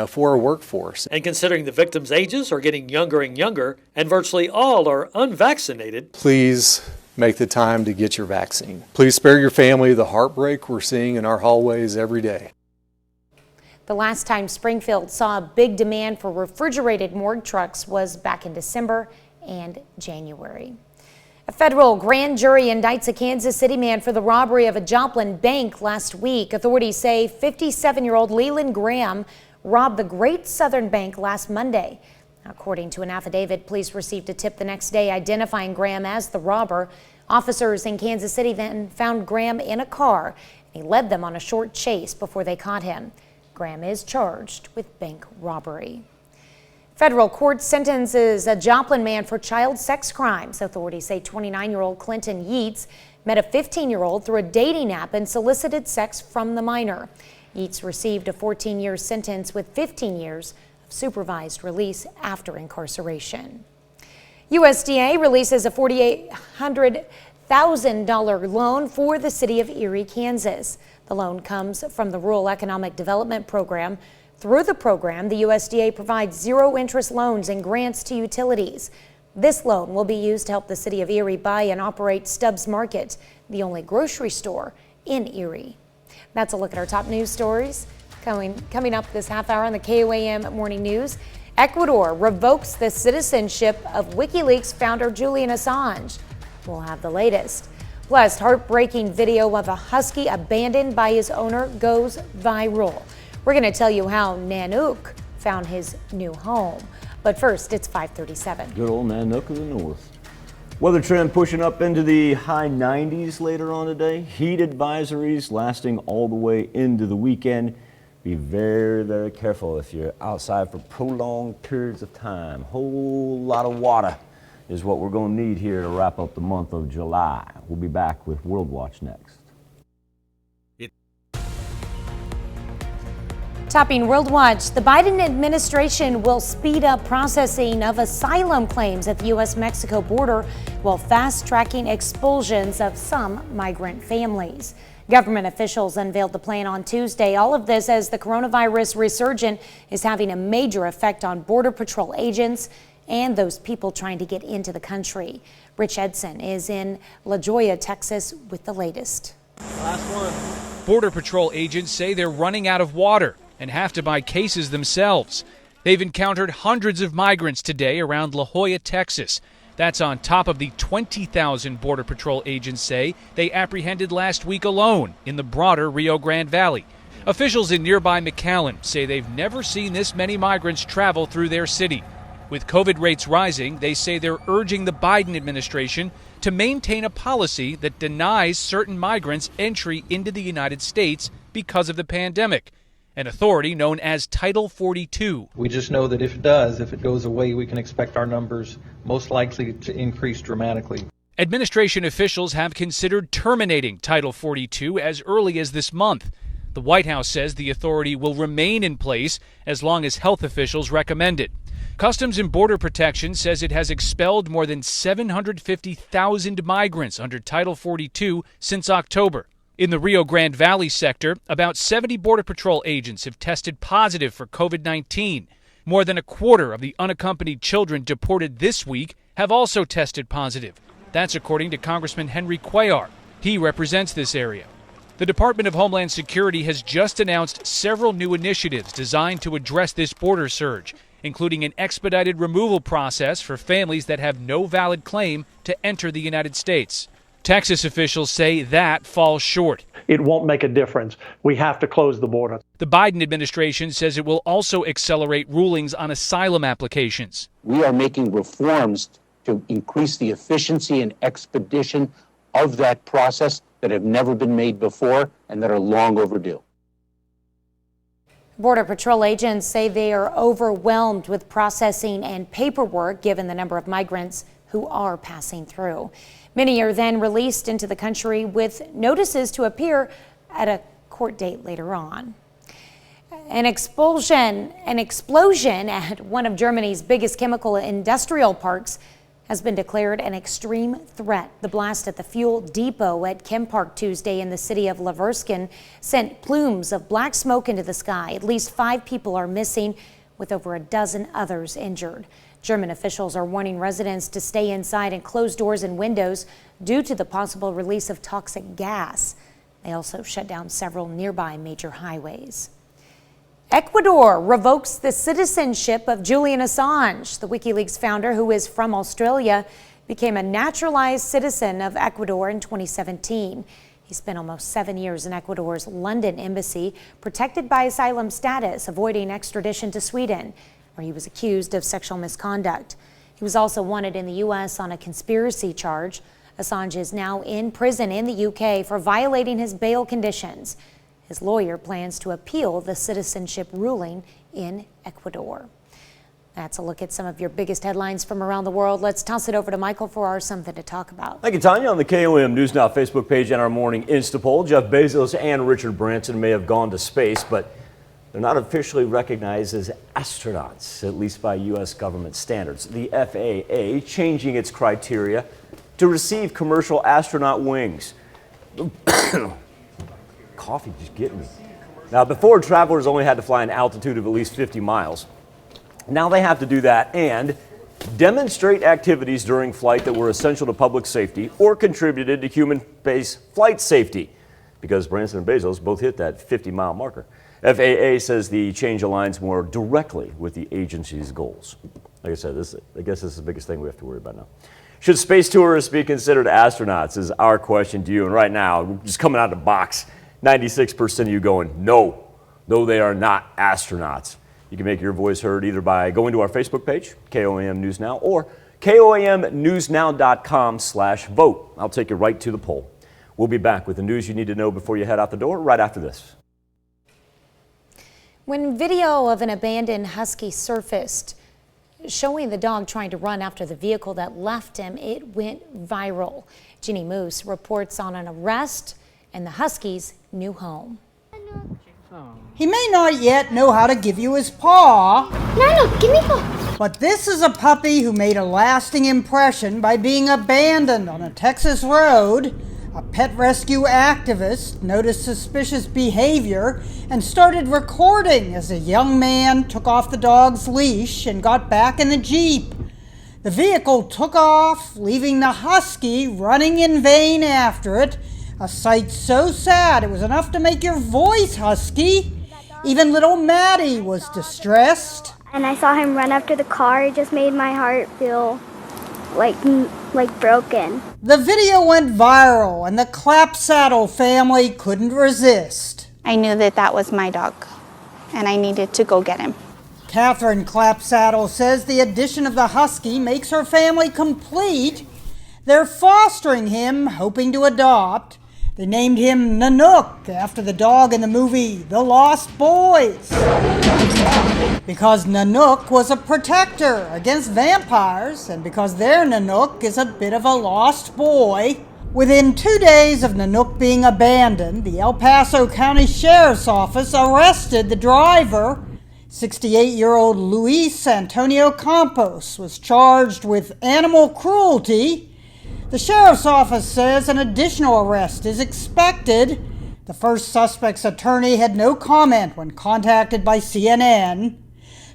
S22: for our workforce.
S20: And considering the victims' ages are getting younger and younger, and virtually all are unvaccinated,
S22: please make the time to get your vaccine. Please spare your family the heartbreak we're seeing in our hallways every day.
S16: The last time Springfield saw a big demand for refrigerated morgue trucks was back in December and January. A federal grand jury indicts a Kansas City man for the robbery of a Joplin bank last week. Authorities say 57-year-old Leland Graham robbed the Great Southern Bank last Monday. According to an affidavit, police received a tip the next day identifying Graham as the robber. Officers in Kansas City then found Graham in a car. He led them on a short chase before they caught him. Graham is charged with bank robbery. Federal court sentences a Joplin man for child sex crimes. Authorities say 29-year-old Clinton Yeats met a 15-year-old through a dating app and solicited sex from the minor. Yeats received a 14-year sentence with 15 years of supervised release after incarceration. USDA releases a $4,800,000 loan for the city of Erie, Kansas. The loan comes from the Rural Economic Development Program. Through the program, the USDA provides zero-interest loans and grants to utilities. This loan will be used to help the city of Erie buy and operate Stubbs Market, the only grocery store in Erie. That's a look at our top news stories. Coming up this half hour on the KOAM Morning News, Ecuador revokes the citizenship of WikiLeaks founder Julian Assange. We'll have the latest. Plus, heartbreaking video of a husky abandoned by his owner goes viral. We're going to tell you how Nanook found his new home. But first, it's 5:37.
S1: Good old Nanook of the North. Weather trend pushing up into the high 90s later on today. Heat advisories lasting all the way into the weekend. Be very, very careful if you're outside for prolonged periods of time. Whole lot of water is what we're going to need here to wrap up the month of July. We'll be back with World Watch next.
S16: Topping World Watch, the Biden administration will speed up processing of asylum claims at the U.S.-Mexico border while fast-tracking expulsions of some migrant families. Government officials unveiled the plan on Tuesday. All of this as the coronavirus resurgence is having a major effect on Border Patrol agents and those people trying to get into the country. Rich Edson is in La Joya, Texas with the latest.
S23: Last one. Border Patrol agents say they're running out of water and have to buy cases themselves. They've encountered hundreds of migrants today around La Joya, Texas. That's on top of the 20,000 Border Patrol agents say they apprehended last week alone in the broader Rio Grande Valley. Officials in nearby McAllen say they've never seen this many migrants travel through their city. With COVID rates rising, they say they're urging the Biden administration to maintain a policy that denies certain migrants entry into the United States because of the pandemic, an authority known as Title 42.
S24: We just know that if it goes away, we can expect our numbers most likely to increase dramatically.
S23: Administration officials have considered terminating Title 42 as early as this month. The White House says the authority will remain in place as long as health officials recommend it. Customs and Border Protection says it has expelled more than 750,000 migrants under Title 42 since October. In the Rio Grande Valley sector, about 70 Border Patrol agents have tested positive for COVID-19. More than a quarter of the unaccompanied children deported this week have also tested positive. That's according to Congressman Henry Cuellar. He represents this area. The Department of Homeland Security has just announced several new initiatives designed to address this border surge, including an expedited removal process for families that have no valid claim to enter the United States. Texas officials say that falls short.
S4: It won't make a difference. We have to close the border.
S23: The Biden administration says it will also accelerate rulings on asylum applications.
S5: We are making reforms to increase the efficiency and expedition of that process that have never been made before and that are long overdue.
S16: Border Patrol agents say they are overwhelmed with processing and paperwork given the number of migrants who are passing through. Many are then released into the country with notices to appear at a court date later on. An explosion at one of Germany's biggest chemical industrial parks has been declared an extreme threat. The blast at the fuel depot at Chem Park Tuesday in the city of Leversken sent plumes of black smoke into the sky. At least 5 people are missing, with over a dozen others injured. German officials are warning residents to stay inside and close doors and windows due to the possible release of toxic gas. They also shut down several nearby major highways. Ecuador revokes the citizenship of Julian Assange. The WikiLeaks founder, who is from Australia, became a naturalized citizen of Ecuador in 2017. He spent almost 7 years in Ecuador's London embassy, protected by asylum status, avoiding extradition to Sweden, where he was accused of sexual misconduct. He was also wanted in the U.S. on a conspiracy charge. Assange is now in prison in the U.K. for violating his bail conditions. His lawyer plans to appeal the citizenship ruling in Ecuador. That's a look at some of your biggest headlines from around the world. Let's toss it over to Michael for our Something to Talk About.
S1: Thank you, Tanya. On the KOAM News Now Facebook page and our morning Insta poll, Jeff Bezos and Richard Branson may have gone to space, but they're not officially recognized as astronauts, at least by U.S. government standards. The FAA changing its criteria to receive commercial astronaut wings. Coffee just getting me. Now, before, travelers only had to fly an altitude of at least 50 miles. Now they have to do that and demonstrate activities during flight that were essential to public safety or contributed to human space flight safety, because Branson and Bezos both hit that 50-mile marker. FAA says the change aligns more directly with the agency's goals. Like I said, I guess this is the biggest thing we have to worry about now. Should space tourists be considered astronauts is our question to you. And right now, just coming out of the box, 96% of you going, no, they are not astronauts. You can make your voice heard either by going to our Facebook page, KOAM News Now, or KOAMNewsNow.com/vote. I'll take you right to the poll. We'll be back with the news you need to know before you head out the door right after this.
S16: When video of an abandoned husky surfaced, showing the dog trying to run after the vehicle that left him, it went viral. Ginny Moose reports on an arrest and the husky's new home.
S6: He may not yet know how to give you his paw.
S24: No, give me paw.
S6: But this is a puppy who made a lasting impression by being abandoned on a Texas road. A pet rescue activist noticed suspicious behavior and started recording as a young man took off the dog's leash and got back in the Jeep. The vehicle took off, leaving the husky running in vain after it. A sight so sad it was enough to make your voice husky. Even little Maddie was distressed.
S24: And I saw him run after the car. It just made my heart feel like broken.
S6: The video went viral and the Clapsaddle family couldn't resist.
S25: I knew that was my dog and I needed to go get him.
S6: Catherine Clapsaddle says the addition of the husky makes her family complete. They're fostering him, hoping to adopt. They named him Nanook after the dog in the movie The Lost Boys, because Nanook was a protector against vampires, and because their Nanook is a bit of a lost boy. Within 2 days of Nanook being abandoned, the El Paso County Sheriff's Office arrested the driver. 68-year-old Luis Antonio Campos was charged with animal cruelty. The Sheriff's Office says an additional arrest is expected. The first suspect's attorney had no comment when contacted by CNN.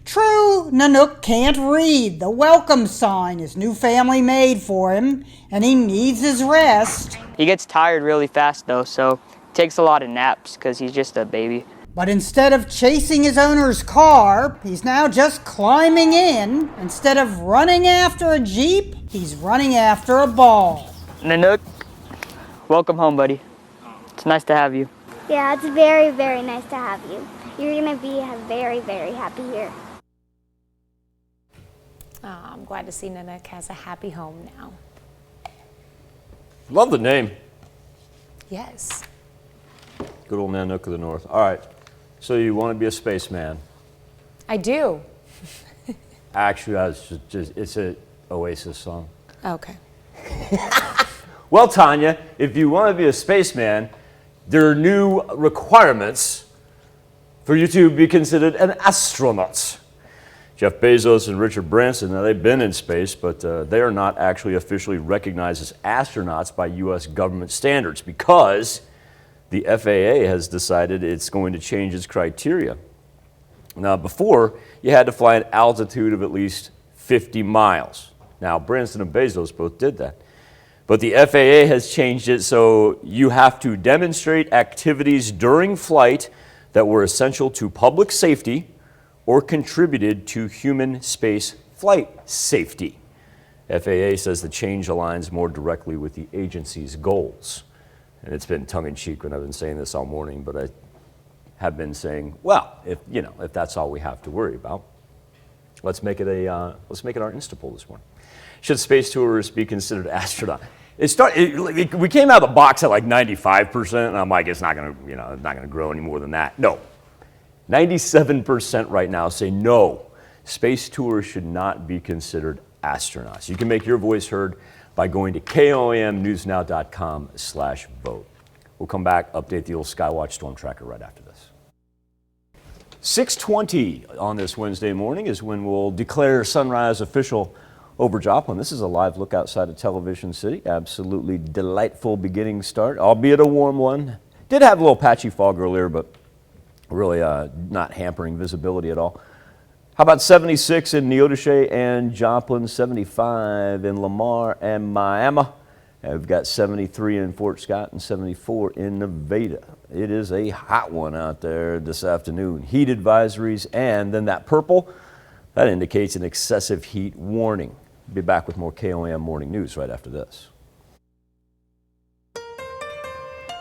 S6: True, Nanook can't read the welcome sign his new family made for him, and he needs his rest.
S3: He gets tired really fast though, so takes a lot of naps because he's just a baby.
S6: But instead of chasing his owner's car, he's now just climbing in. Instead of running after a Jeep, he's running after a ball.
S3: Nanook, welcome home, buddy. It's nice to have you.
S24: Yeah, it's very, very nice to have you. You're going to be very, very happy here.
S16: Oh, I'm glad to see Nanook has a happy home now.
S1: Love the name.
S16: Yes.
S1: Good old Nanook of the North. All right. So you want to be a spaceman?
S16: I do.
S1: Actually, it's an Oasis song.
S16: Okay.
S1: Well, Tanya, if you want to be a spaceman, there are new requirements for you to be considered an astronaut. Jeff Bezos and Richard Branson, now they've been in space, but they are not actually officially recognized as astronauts by U.S. government standards because the FAA has decided it's going to change its criteria. Now, before, you had to fly an altitude of at least 50 miles. Now, Branson and Bezos both did that. But the FAA has changed it so you have to demonstrate activities during flight that were essential to public safety or contributed to human space flight safety. FAA says the change aligns more directly with the agency's goals. And it's been tongue-in-cheek when I've been saying this all morning, but I have been saying, well, if that's all we have to worry about, let's make it our Insta poll this morning. Should space tourists be considered astronaut? We came out of the box at like 95%, and I'm like, it's not gonna grow any more than that. No, 97% right now say no. Space tourists should not be considered astronauts. You can make your voice heard by going to KOAMnewsnow.com/vote. We'll come back, update the old Skywatch Storm Tracker right after this. 6:20 on this Wednesday morning is when we'll declare sunrise official over Joplin. This is a live look outside of Television City. Absolutely delightful beginning start, albeit a warm one. Did have a little patchy fog earlier, but really not hampering visibility at all. How about 76 in Neodesha and Joplin, 75 in Lamar and Miami. And we've got 73 in Fort Scott and 74 in Nevada. It is a hot one out there this afternoon. Heat advisories, and then that purple, that indicates an excessive heat warning. Be back with more KOAM morning news right after this.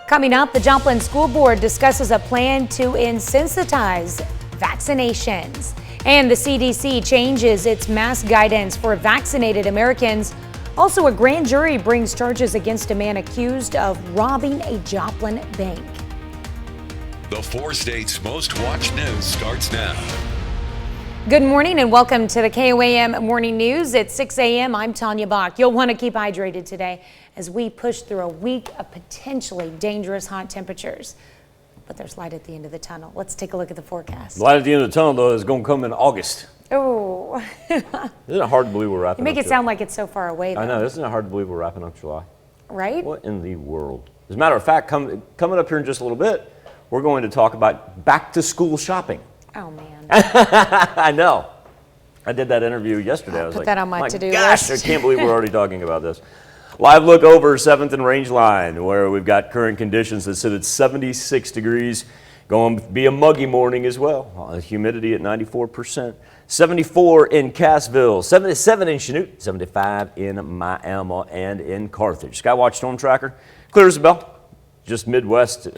S16: Coming up, the Joplin School Board discusses a plan to insensitize vaccinations. And the CDC changes its mask guidance for vaccinated Americans. Also, a grand jury brings charges against a man accused of robbing a Joplin bank.
S2: The 4 states' most watched news starts now.
S16: Good morning and welcome to the KOAM Morning News. At 6 a.m., I'm Tanya Bach. You'll want to keep hydrated today as we push through a week of potentially dangerous hot temperatures. But there's light at the end of the tunnel. Let's take a look at the forecast.
S1: The light at the end of the tunnel, though, is going to come in August.
S16: Oh.
S1: Isn't it hard to believe we're wrapping
S16: You
S1: up?
S16: make it sound like it's so far away, though.
S1: I know. Isn't it hard to believe we're wrapping up July?
S16: Right?
S1: What in the world? As a matter of fact, coming up here in just a little bit, we're going to talk about back-to-school shopping.
S16: Oh, man.
S1: I know. I did that interview yesterday. I was
S16: put
S1: like,
S16: that on my to-do
S1: gosh,
S16: list.
S1: I can't believe we're already talking about this. Live look over 7th and Range Line, where we've got current conditions that sit at 76 degrees. Going to be a muggy morning as well. Humidity at 94%. 74 in Cassville, 77 in Chanute, 75 in Miami and in Carthage. Skywatch Storm Tracker, clear as a bell. Just Midwest,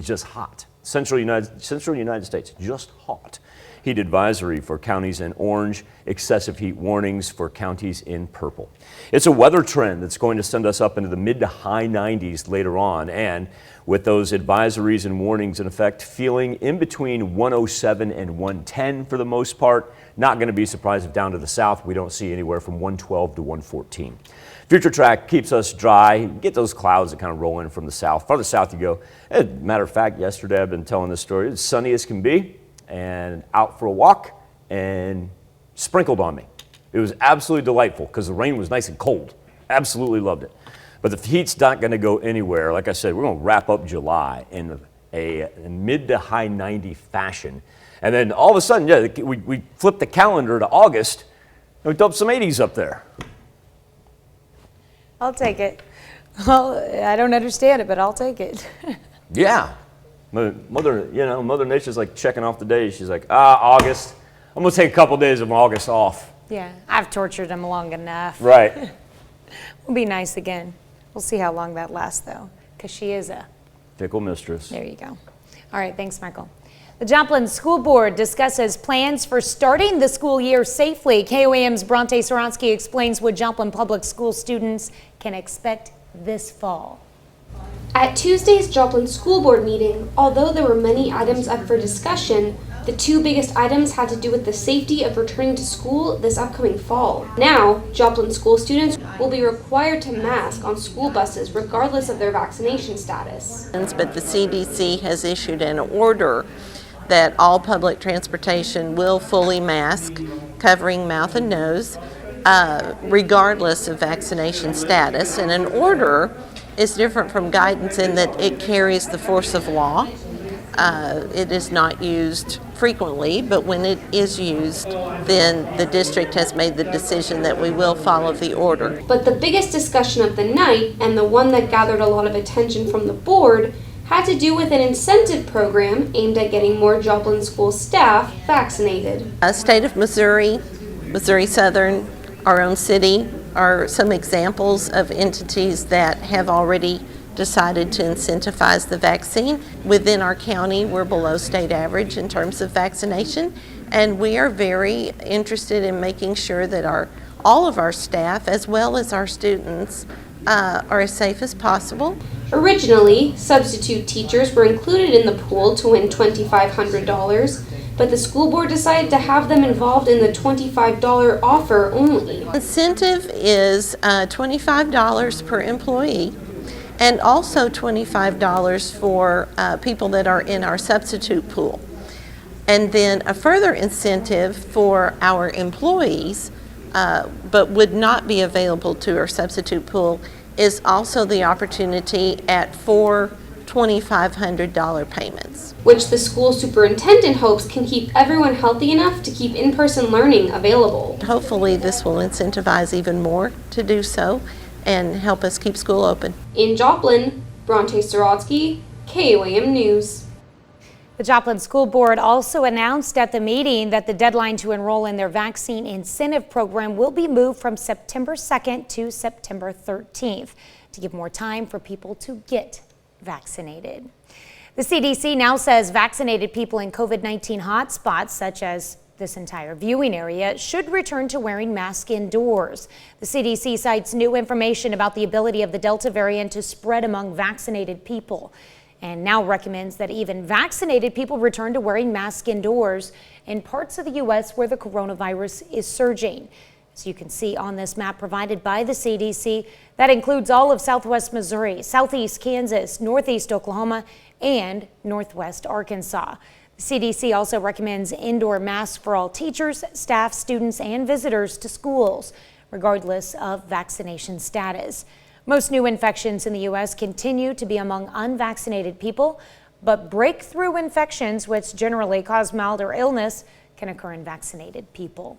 S1: just hot. Central United States, just hot. heat advisory for counties in orange, excessive heat warnings for counties in purple. It's a weather trend that's going to send us up into the mid to high 90s later on, and with those advisories and warnings in effect, feeling in between 107 and 110 for the most part. Not going to be surprised if down to the south we don't see anywhere from 112 to 114. Future track keeps us dry. Get those clouds that kind of roll in from the south. Farther south you go. As a matter of fact, yesterday I've been telling this story. It's sunny as can be, and out for a walk and sprinkled on me. It was absolutely delightful because the rain was nice and cold. Absolutely loved it. But the heat's not going to go anywhere. Like I said, we're going to wrap up July in a mid to high 90 fashion. And then all of a sudden, yeah, we flipped the calendar to August and we dumped some 80s up there.
S16: I'll take it. Well, I don't understand it, but I'll take it.
S1: Yeah. Mother Nature's like checking off the days. She's like, August. I'm going to take a couple days of August off.
S16: Yeah, I've tortured him long enough.
S1: Right.
S16: We'll be nice again. We'll see how long that lasts, though, because she is a
S1: fickle mistress.
S16: There you go. All right, thanks, Michael. The Joplin School Board discusses plans for starting the school year safely. KOAM's Bronte Soronsky explains what Joplin Public School students can expect this fall.
S7: At Tuesday's Joplin School Board meeting, although there were many items up for discussion, the two biggest items had to do with the safety of returning to school this upcoming fall. Now, Joplin school students will be required to mask on school buses regardless of their vaccination status.
S19: But the CDC has issued an order that all public transportation will fully mask, covering mouth and nose, regardless of vaccination status. And an order is different from guidance in that it carries the force of law. It is not used frequently, but when it is used, then the district has made the decision that we will follow the order.
S7: But the biggest discussion of the night, and the one that gathered a lot of attention from the board, had to do with an incentive program aimed at getting more Joplin school staff vaccinated.
S19: State of Missouri, Missouri Southern, our own city are some examples of entities that have already decided to incentivize the vaccine. Within our county, we're below state average in terms of vaccination, and we are very interested in making sure that all of our staff, as well as our students, are as safe as possible.
S7: Originally, substitute teachers were included in the pool to win $2,500, but the school board decided to have them involved in the $25 offer only.
S19: Incentive is $25 per employee, and also $25 for people that are in our substitute pool. And then a further incentive for our employees, but would not be available to our substitute pool, is also the opportunity at 4 $2,500 payments.
S7: Which the school superintendent hopes can keep everyone healthy enough to keep in-person learning available.
S19: Hopefully this will incentivize even more to do so and help us keep school open.
S7: In Joplin, Bronte Soronsky, KOAM News.
S16: The Joplin School Board also announced at the meeting that the deadline to enroll in their vaccine incentive program will be moved from September 2nd to September 13th to give more time for people to get vaccinated. The CDC now says vaccinated people in COVID-19 hotspots, such as this entire viewing area, should return to wearing masks indoors. The CDC cites new information about the ability of the Delta variant to spread among vaccinated people, and now recommends that even vaccinated people return to wearing masks indoors in parts of the U.S. where the coronavirus is surging. As you can see on this map provided by the CDC, that includes all of Southwest Missouri, Southeast Kansas, Northeast Oklahoma, and Northwest Arkansas. The CDC also recommends indoor masks for all teachers, staff, students, and visitors to schools, regardless of vaccination status. Most new infections in the U.S. continue to be among unvaccinated people, but breakthrough infections, which generally cause milder illness, can occur in vaccinated people.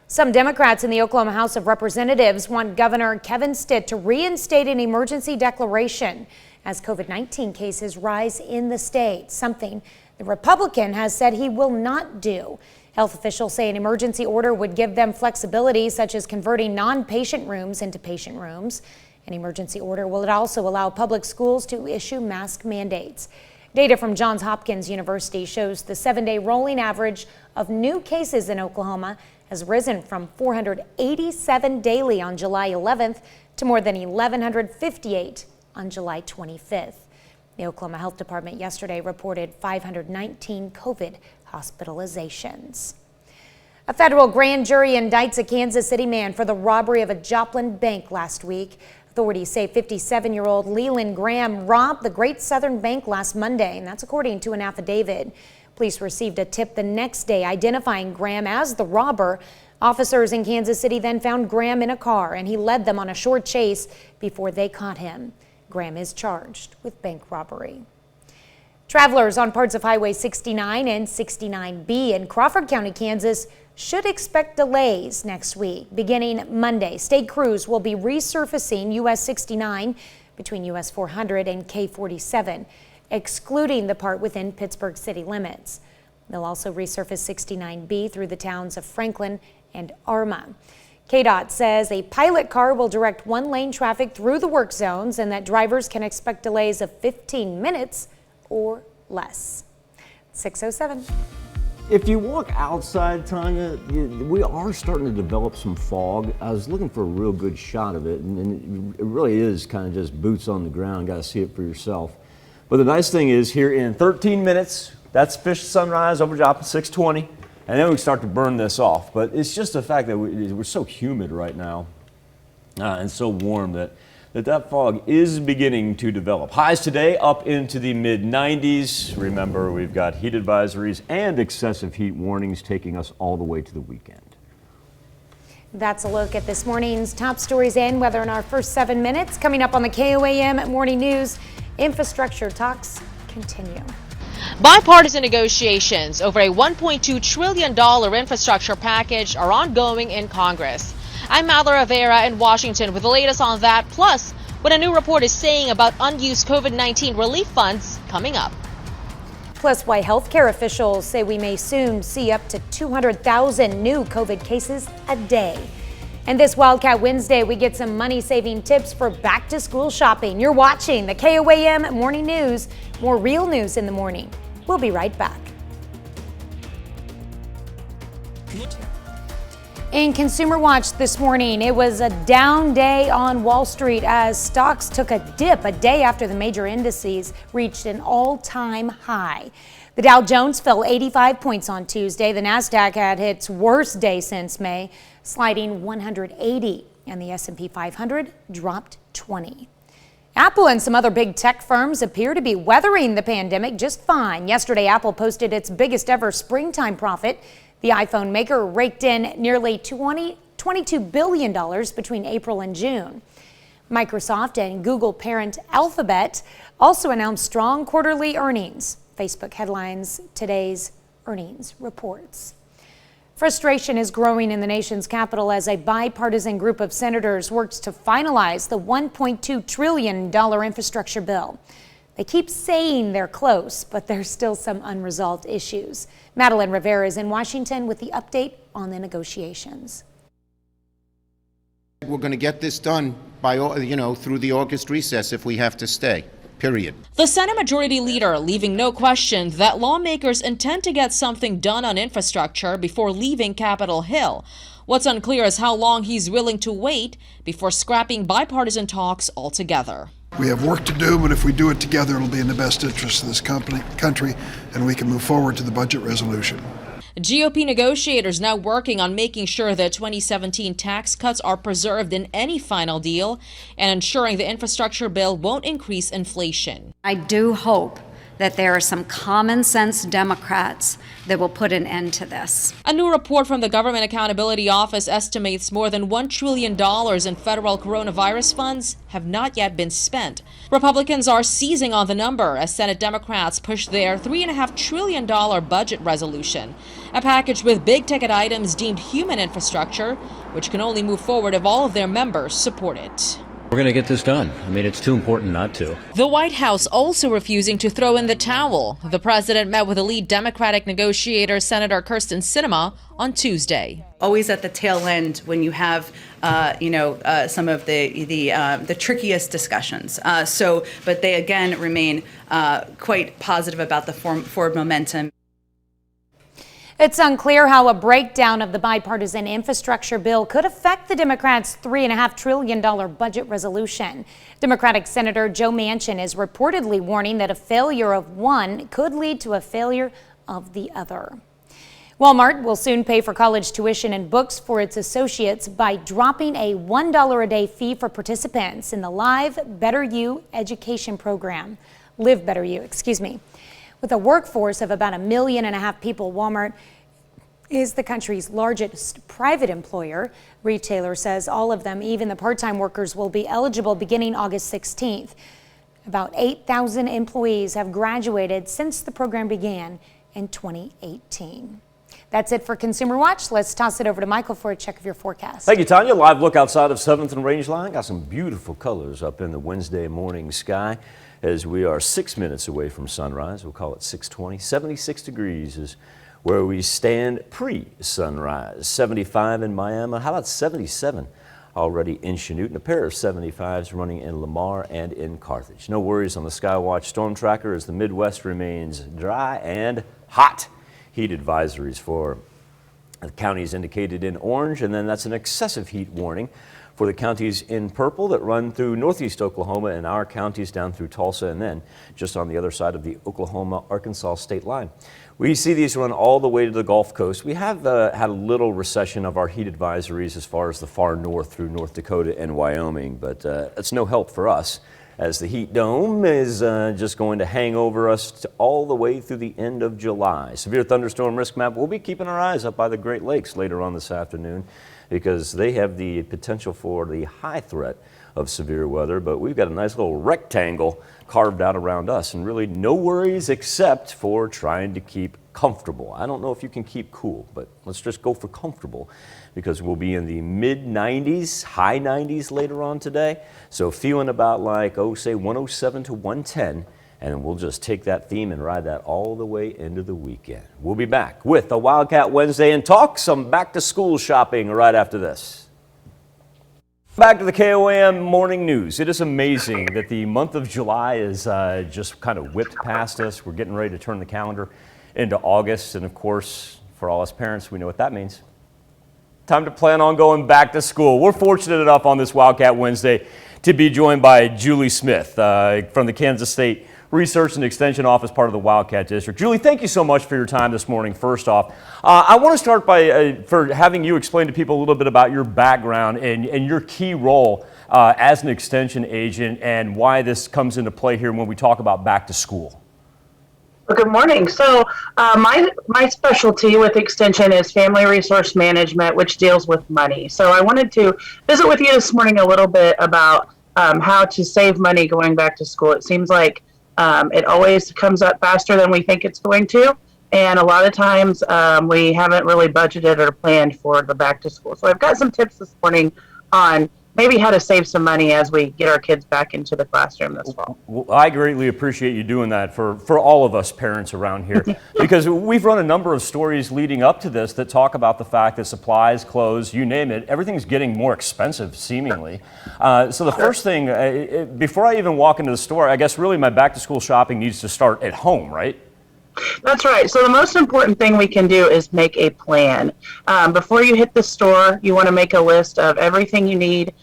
S16: Some Democrats in the Oklahoma House of Representatives want Governor Kevin Stitt to reinstate an emergency declaration as COVID-19 cases rise in the state, something the Republican has said he will not do. Health officials say an emergency order would give them flexibility, such as converting non-patient rooms into patient rooms. An emergency order will also allow public schools to issue mask mandates. Data from Johns Hopkins University shows the 7-day rolling average of new cases in Oklahoma has risen from 487 daily on July 11th to more than 1,158 on July 25th. The Oklahoma Health Department yesterday reported 519 COVID hospitalizations. A federal grand jury indicts a Kansas City man for the robbery of a Joplin bank last week. Authorities say 57-year-old Leland Graham robbed the Great Southern Bank last Monday, and that's according to an affidavit. Police received a tip the next day identifying Graham as the robber. Officers in Kansas City then found Graham in a car, and he led them on a short chase before they caught him. Graham is charged with bank robbery. Travelers on parts of Highway 69 and 69B in Crawford County, Kansas, should expect delays next week. Beginning Monday, state crews will be resurfacing US 69 between US 400 and K47, excluding the part within Pittsburgh city limits. They'll also resurface 69B through the towns of Franklin and Arma. KDOT says a pilot car will direct one-lane traffic through the work zones and that drivers can expect delays of 15 minutes or less. 6:07.
S1: If you walk outside, Tanya, we are starting to develop some fog. I was looking for a real good shot of it, and it really is kind of just boots on the ground. Got to see it for yourself. But the nice thing is, here in 13 minutes, that's fish sunrise over Joplin 620, and then we start to burn this off. But it's just the fact that we're so humid right now and so warm that fog is beginning to develop. Highs today up into the mid-90s. Remember, we've got heat advisories and excessive heat warnings taking us all the way to the weekend.
S16: That's a look at this morning's top stories and weather in our first 7 minutes. Coming up on the KOAM Morning News, infrastructure talks continue.
S8: Bipartisan negotiations over a $1.2 trillion infrastructure package are ongoing in Congress. I'm Mallory Rivera in Washington with the latest on that, plus what a new report is saying about unused COVID-19 relief funds coming up.
S16: Plus why healthcare officials say we may soon see up to 200,000 new COVID cases a day. And this Wildcat Wednesday, we get some money-saving tips for back-to-school shopping. You're watching the KOAM Morning News. More real news in the morning. We'll be right back. In Consumer Watch this morning, it was a down day on Wall Street as stocks took a dip a day after the major indices reached an all-time high. The Dow Jones fell 85 points on Tuesday. The Nasdaq had its worst day since May, sliding 180, and the S&P 500 dropped 20. Apple and some other big tech firms appear to be weathering the pandemic just fine. Yesterday, Apple posted its biggest ever springtime profit. The iPhone maker raked in nearly $22 billion between April and June. Microsoft and Google parent Alphabet also announced strong quarterly earnings. Facebook headlines today's earnings reports. Frustration is growing in the nation's capital as a bipartisan group of senators works to finalize the $1.2 trillion infrastructure bill. They keep saying they're close, but there's still some unresolved issues. Madeline Rivera is in Washington with the update on the negotiations.
S9: We're going to get this done by, through the August recess if we have to stay, period.
S8: The Senate Majority Leader leaving no question that lawmakers intend to get something done on infrastructure before leaving Capitol Hill. What's unclear is how long he's willing to wait before scrapping bipartisan talks altogether.
S11: We have work to do, but if we do it together, it'll be in the best interest of this country, and we can move forward to the budget resolution.
S8: GOP negotiators now working on making sure the 2017 tax cuts are preserved in any final deal and ensuring the infrastructure bill won't increase inflation.
S12: I do hope that there are some common sense Democrats that will put an end to this.
S8: A new report from the Government Accountability Office estimates more than $1 trillion in federal coronavirus funds have not yet been spent. Republicans are seizing on the number as Senate Democrats push their $3.5 trillion budget resolution, a package with big-ticket items deemed human infrastructure, which can only move forward if all of their members support it.
S10: We're going to get this done. I mean, it's too important not to.
S8: The White House also refusing to throw in the towel. The president met with the lead Democratic negotiator, Senator Kyrsten Sinema, on Tuesday.
S13: Always at the tail end when you have, some of the trickiest discussions. But they again remain quite positive about the forward momentum.
S16: It's unclear how a breakdown of the bipartisan infrastructure bill could affect the Democrats' $3.5 trillion budget resolution. Democratic Senator Joe Manchin is reportedly warning that a failure of one could lead to a failure of the other. Walmart will soon pay for college tuition and books for its associates by dropping a $1 a day fee for participants in the Live Better You education program. Live Better You, excuse me. With a workforce of about 1.5 million people, Walmart is the country's largest private employer. Retailer says all of them, even the part-time workers, will be eligible beginning August 16th. About 8,000 employees have graduated since the program began in 2018. That's it for Consumer Watch. Let's toss it over to Michael for a check of your forecast.
S1: Thank you, Tanya. Live look outside of 7th and Rangeline. Got some beautiful colors up in the Wednesday morning sky as we are 6 minutes away from sunrise. We'll call it 6:20. 76 degrees is where we stand pre-sunrise. 75 in Miami. How about 77 already in Chanute? And a pair of 75s running in Lamar and in Carthage. No worries on the Skywatch storm tracker as the Midwest remains dry and hot. Heat advisories for the counties indicated in orange, and then that's an excessive heat warning for the counties in purple that run through northeast Oklahoma and our counties down through Tulsa, and then just on the other side of the Oklahoma-Arkansas state line. We see these run all the way to the Gulf Coast. We have had a little recession of our heat advisories as far as the far north through North Dakota and Wyoming, but it's no help for us, as the heat dome is just going to hang over us all the way through the end of July. Severe thunderstorm risk map, we'll be keeping our eyes up by the Great Lakes later on this afternoon because they have the potential for the high threat of severe weather, but we've got a nice little rectangle carved out around us and really no worries except for trying to keep comfortable. I don't know if you can keep cool, but let's just go for comfortable because we'll be in the mid 90s, high 90s later on today. So feeling about like, say 107 to 110, and we'll just take that theme and ride that all the way into the weekend. We'll be back with a Wildcat Wednesday and talk some back to school shopping right after this. Back to the KOAM morning news. It is amazing that the month of July is just kind of whipped past us. We're getting ready to turn the calendar into August, and of course, for all us parents, we know what that means. Time to plan on going back to school. We're fortunate enough on this Wildcat Wednesday to be joined by Julie Smith from the Kansas State Research and Extension Office, part of the Wildcat District. Julie, thank you so much for your time this morning. First off, I want to start by for having you explain to people a little bit about your background and your key role as an extension agent and why this comes into play here when we talk about back to school.
S14: Well, good morning. So my specialty with Extension is family resource management, which deals with money. So I wanted to visit with you this morning a little bit about how to save money going back to school. It seems like it always comes up faster than we think it's going to. And a lot of times we haven't really budgeted or planned for the back to school. So I've got some tips this morning on maybe how to save some money as we get our kids back into the classroom this fall.
S1: Well, I greatly appreciate you doing that for all of us parents around here because we've run a number of stories leading up to this that talk about the fact that supplies, clothes, you name it, everything's getting more expensive seemingly. So the first thing, before I even walk into the store, I guess really my back to school shopping needs to start at home, right?
S14: That's right. So the most important thing we can do is make a plan. Before you hit the store, you want to make a list of everything you need,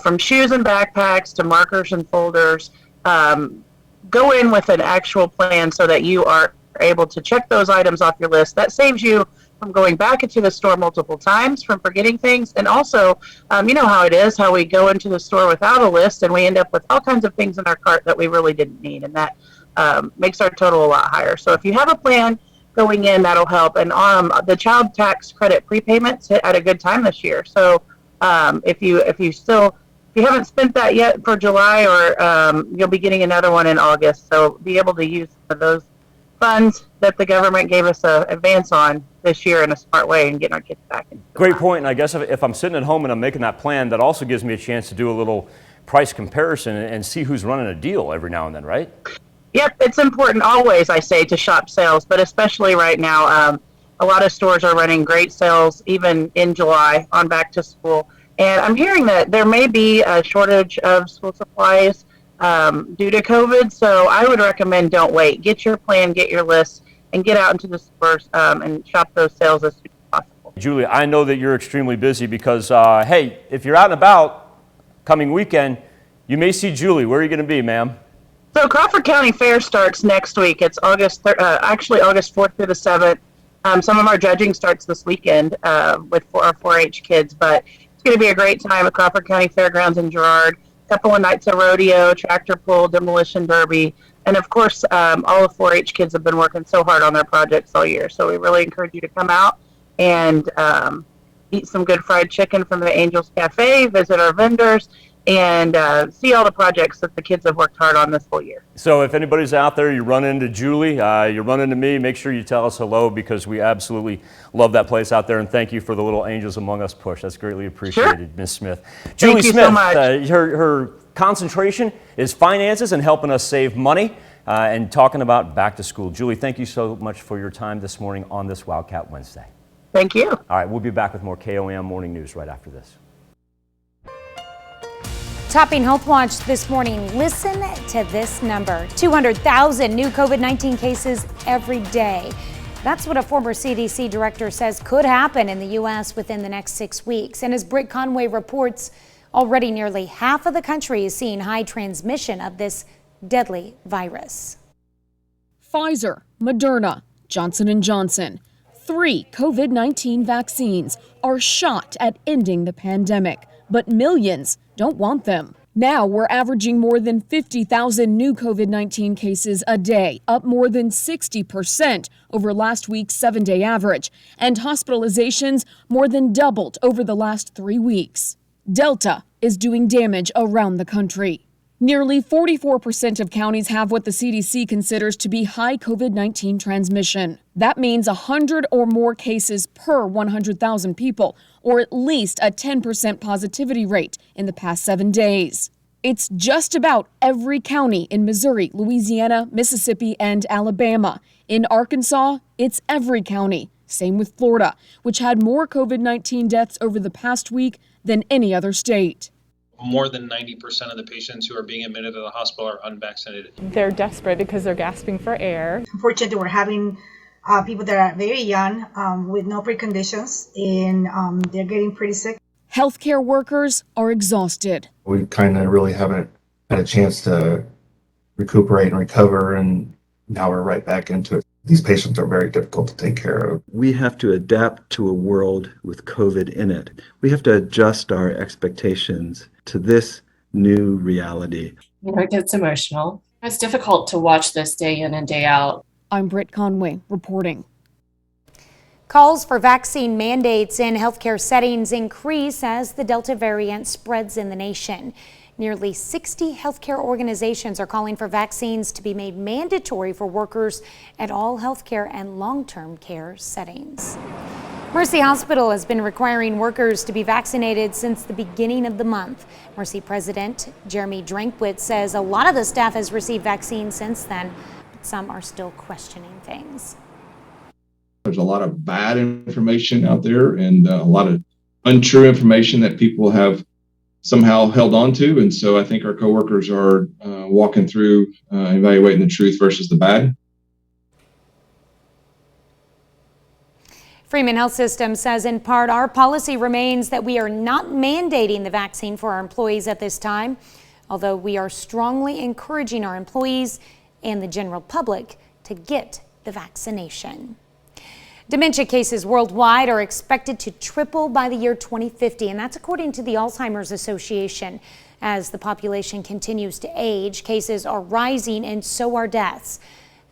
S14: from shoes and backpacks to markers and folders. Go in with an actual plan so that you are able to check those items off your list. That saves you from going back into the store multiple times, from forgetting things. And also, you know how it is, how we go into the store without a list and we end up with all kinds of things in our cart that we really didn't need. And that makes our total a lot higher. So if you have a plan going in, that'll help. And the child tax credit prepayments hit at a good time this year. So if you haven't spent that yet for July, or you'll be getting another one in August. So be able to use some of those funds that the government gave us an advance on this year in a smart way and getting our kids back in.
S1: Great point. And I guess if I'm sitting at home and I'm making that plan, that also gives me a chance to do a little price comparison and see who's running a deal every now and then, right?
S14: Yep, it's important always, I say, to shop sales, but especially right now. A lot of stores are running great sales, even in July, on back to school. And I'm hearing that there may be a shortage of school supplies due to COVID. So I would recommend don't wait. Get your plan, get your list, and get out into the stores and shop those sales as soon as possible.
S1: Julie, I know that you're extremely busy because, hey, if you're out and about coming weekend, you may see Julie. Where are you going to be, ma'am?
S14: So Crawford County Fair starts next week. It's August 4th through the 7th. Some of our judging starts this weekend with our 4-H kids, but it's going to be a great time at Crawford County Fairgrounds in Girard. A couple of nights of rodeo, tractor pull, demolition derby, and of course, all the 4-H kids have been working so hard on their projects all year. So we really encourage you to come out and eat some good fried chicken from the Angels Cafe, visit our vendors, and see all the projects that the kids have worked hard on this whole year.
S1: So if anybody's out there, you run into Julie, you run into me, make sure you tell us hello because we absolutely love that place out there. And thank you for the little Angels Among Us push. That's greatly appreciated, Miss Smith. Julie
S14: Thank you
S1: Smith,
S14: so much.
S1: Her concentration is finances and helping us save money and talking about back to school. Julie, thank you so much for your time this morning on this Wildcat Wednesday.
S14: Thank you.
S1: All right, we'll be back with more KOAM Morning News right after this.
S16: Topping Health Watch this morning, listen to this number, 200,000 new COVID-19 cases every day. That's what a former CDC director says could happen in the U.S. within the next 6 weeks. And as Britt Conway reports, already nearly half of the country is seeing high transmission of this deadly virus.
S15: Pfizer, Moderna, Johnson & Johnson. 3 COVID-19 vaccines are shot at ending the pandemic, but millions don't want them. Now we're averaging more than 50,000 new COVID-19 cases a day, up more than 60% over last week's 7-day average, and hospitalizations more than doubled over the last 3 weeks. Delta is doing damage around the country. Nearly 44% of counties have what the CDC considers to be high COVID-19 transmission. That means 100 or more cases per 100,000 people, or at least a 10% positivity rate in the past 7 days. It's just about every county in Missouri, Louisiana, Mississippi, and Alabama. In Arkansas, it's every county. Same with Florida, which had more COVID-19 deaths over the past week than any other state.
S17: More than 90% of the patients who are being admitted to the hospital are unvaccinated.
S18: They're desperate because they're gasping for air.
S20: Unfortunately, we're having people that are very young with no preconditions, and they're getting pretty sick.
S15: Healthcare workers are exhausted.
S21: We kind of really haven't had a chance to recuperate and recover, and now we're right back into it. These patients are very difficult to take care of.
S26: We have to adapt to a world with COVID in it. We have to adjust our expectations to this new reality.
S27: It gets emotional. It's difficult to watch this day in and day out.
S15: I'm Britt Conway reporting.
S16: Calls for vaccine mandates in healthcare settings increase as the Delta variant spreads in the nation. Nearly 60 healthcare organizations are calling for vaccines to be made mandatory for workers at all healthcare and long-term care settings. Mercy Hospital has been requiring workers to be vaccinated since the beginning of the month. Mercy President Jeremy Drankwitz says a lot of the staff has received vaccines since then, but some are still questioning things.
S28: There's a lot of bad information out there and a lot of untrue information that people have somehow held on to. And so I think our coworkers are walking through evaluating the truth versus the bad.
S16: Freeman Health System says in part our policy remains that we are not mandating the vaccine for our employees at this time, although we are strongly encouraging our employees and the general public to get the vaccination. Dementia cases worldwide are expected to triple by the year 2050, and that's according to the Alzheimer's Association. As the population continues to age, cases are rising and so are deaths.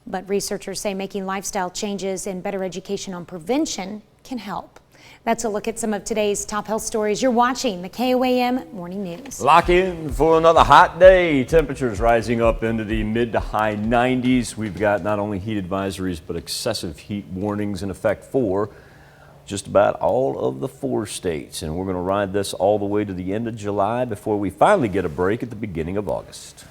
S16: But researchers say making lifestyle changes and better education on prevention can help. That's a look at some of today's top health stories. You're watching the KOAM Morning News.
S1: Lock in for another hot day. Temperatures rising up into the mid to high 90s. We've got not only heat advisories, but excessive heat warnings in effect for just about all of the 4 states. And we're going to ride this all the way to the end of July before we finally get a break at the beginning of August.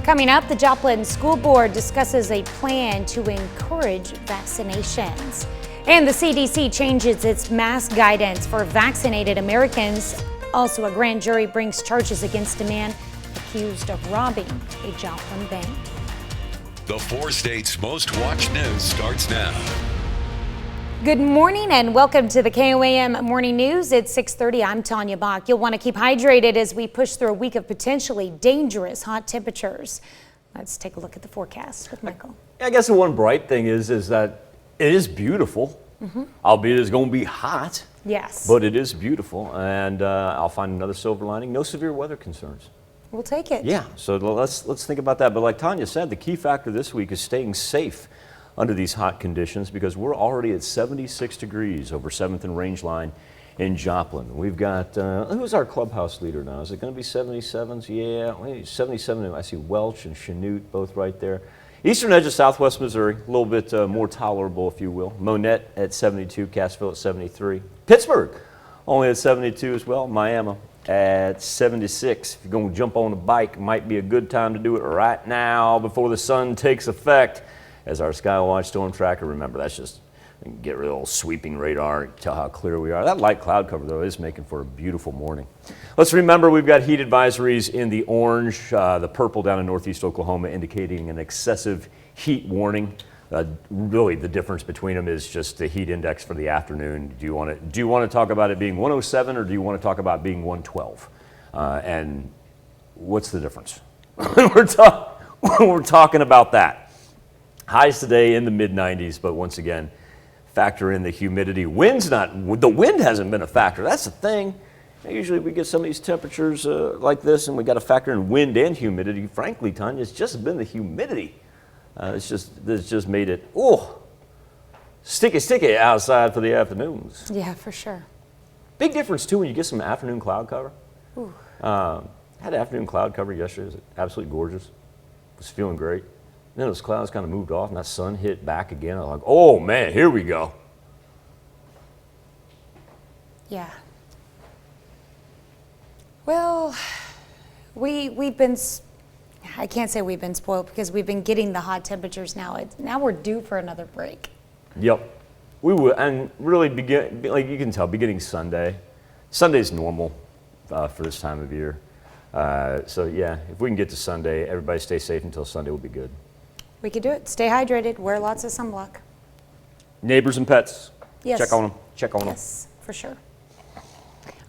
S16: Coming up, the Joplin School Board discusses a plan to encourage vaccinations. And the CDC changes its mask guidance for vaccinated Americans. Also, a grand jury brings charges against a man accused of robbing a Joplin bank.
S2: The 4 states' most watched news starts now.
S16: Good morning and welcome to the KOAM Morning News. It's 6:30. I'm Tanya Bach. You'll want to keep hydrated as we push through a week of potentially dangerous hot temperatures. Let's take a look at the forecast with Michael.
S1: I guess the one bright thing is that it is beautiful, albeit it's going to be hot.
S16: Yes.
S1: But it is beautiful, and I'll find another silver lining. No severe weather concerns.
S16: We'll take it.
S1: Yeah, so let's think about that. But like Tanya said, the key factor this week is staying safe under these hot conditions because we're already at 76 degrees over 7th and Range Line in Joplin. We've got, who's our clubhouse leader now? Is it going to be 77s? Yeah, 77. I see Welch and Chanute both right there. Eastern edge of southwest Missouri, a little bit more tolerable, if you will. Monette at 72, Cassville at 73. Pittsburgh only at 72 as well. Miami at 76. If you're going to jump on a bike, it might be a good time to do it right now before the sun takes effect. As our Skywatch storm tracker, remember that's just get rid of old sweeping radar, tell how clear we are. That light cloud cover though is making for a beautiful morning. Let's remember we've got heat advisories in the orange, the purple down in northeast Oklahoma indicating an excessive heat warning. Really the difference between them is just the heat index for the afternoon. Do you want to talk about it being 107 or do you want to talk about being 112? And what's the difference? We're talking about that. Highs today in the mid-90s, but once again, factor in the humidity. The wind hasn't been a factor. That's the thing. Usually we get some of these temperatures like this, and we got to factor in wind and humidity. Frankly, Tanya, it's just been the humidity. It's just made it sticky outside for the afternoons.
S16: Yeah, for sure.
S1: Big difference too when you get some afternoon cloud cover. Had afternoon cloud cover yesterday. It was absolutely gorgeous. Was feeling great. Then those clouds kind of moved off and that sun hit back again. I'm like, oh man, here we go.
S16: Yeah. Well, we've been, I can't say we've been spoiled because we've been getting the hot temperatures now. Now we're due for another break.
S1: Yep. We will, and really like you can tell, beginning Sunday. Sunday's normal for this time of year. So yeah, if we can get to Sunday, everybody stay safe until Sunday will be good.
S16: We could do it. Stay hydrated. Wear lots of sunblock.
S1: Neighbors and pets.
S16: Yes.
S1: Check on them. Check on them.
S16: Yes, for sure.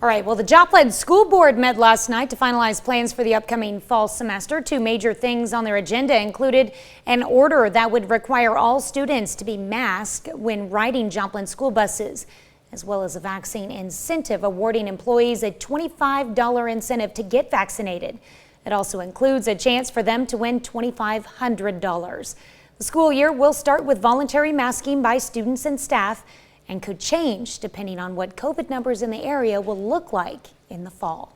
S16: All right. Well, the Joplin School Board met last night to finalize plans for the upcoming fall semester. 2 major things on their agenda included an order that would require all students to be masked when riding Joplin school buses, as well as a vaccine incentive awarding employees a $25 incentive to get vaccinated. It also includes a chance for them to win $2,500. The school year will start with voluntary masking by students and staff and could change depending on what COVID numbers in the area will look like in the fall.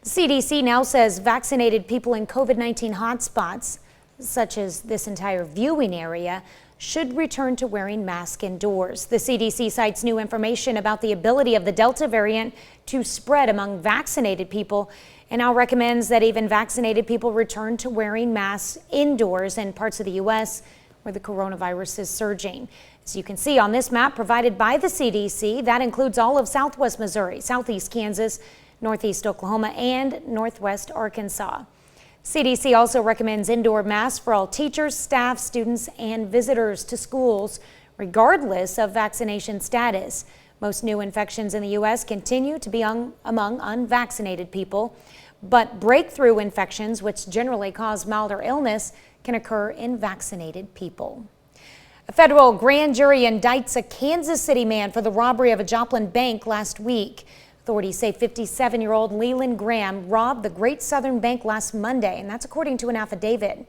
S16: The CDC now says vaccinated people in COVID-19 hotspots, such as this entire viewing area, should return to wearing masks indoors. The CDC cites new information about the ability of the Delta variant to spread among vaccinated people and now recommends that even vaccinated people return to wearing masks indoors in parts of the U.S. where the coronavirus is surging. As you can see on this map provided by the CDC, that includes all of southwest Missouri, southeast Kansas, northeast Oklahoma, and northwest Arkansas. CDC also recommends indoor masks for all teachers, staff, students, and visitors to schools, regardless of vaccination status. Most new infections in the U.S. continue to be among unvaccinated people, but breakthrough infections, which generally cause milder illness, can occur in vaccinated people. A federal grand jury indicts a Kansas City man for the robbery of a Joplin bank last week. Authorities say 57-year-old Leland Graham robbed the Great Southern Bank last Monday, and that's according to an affidavit.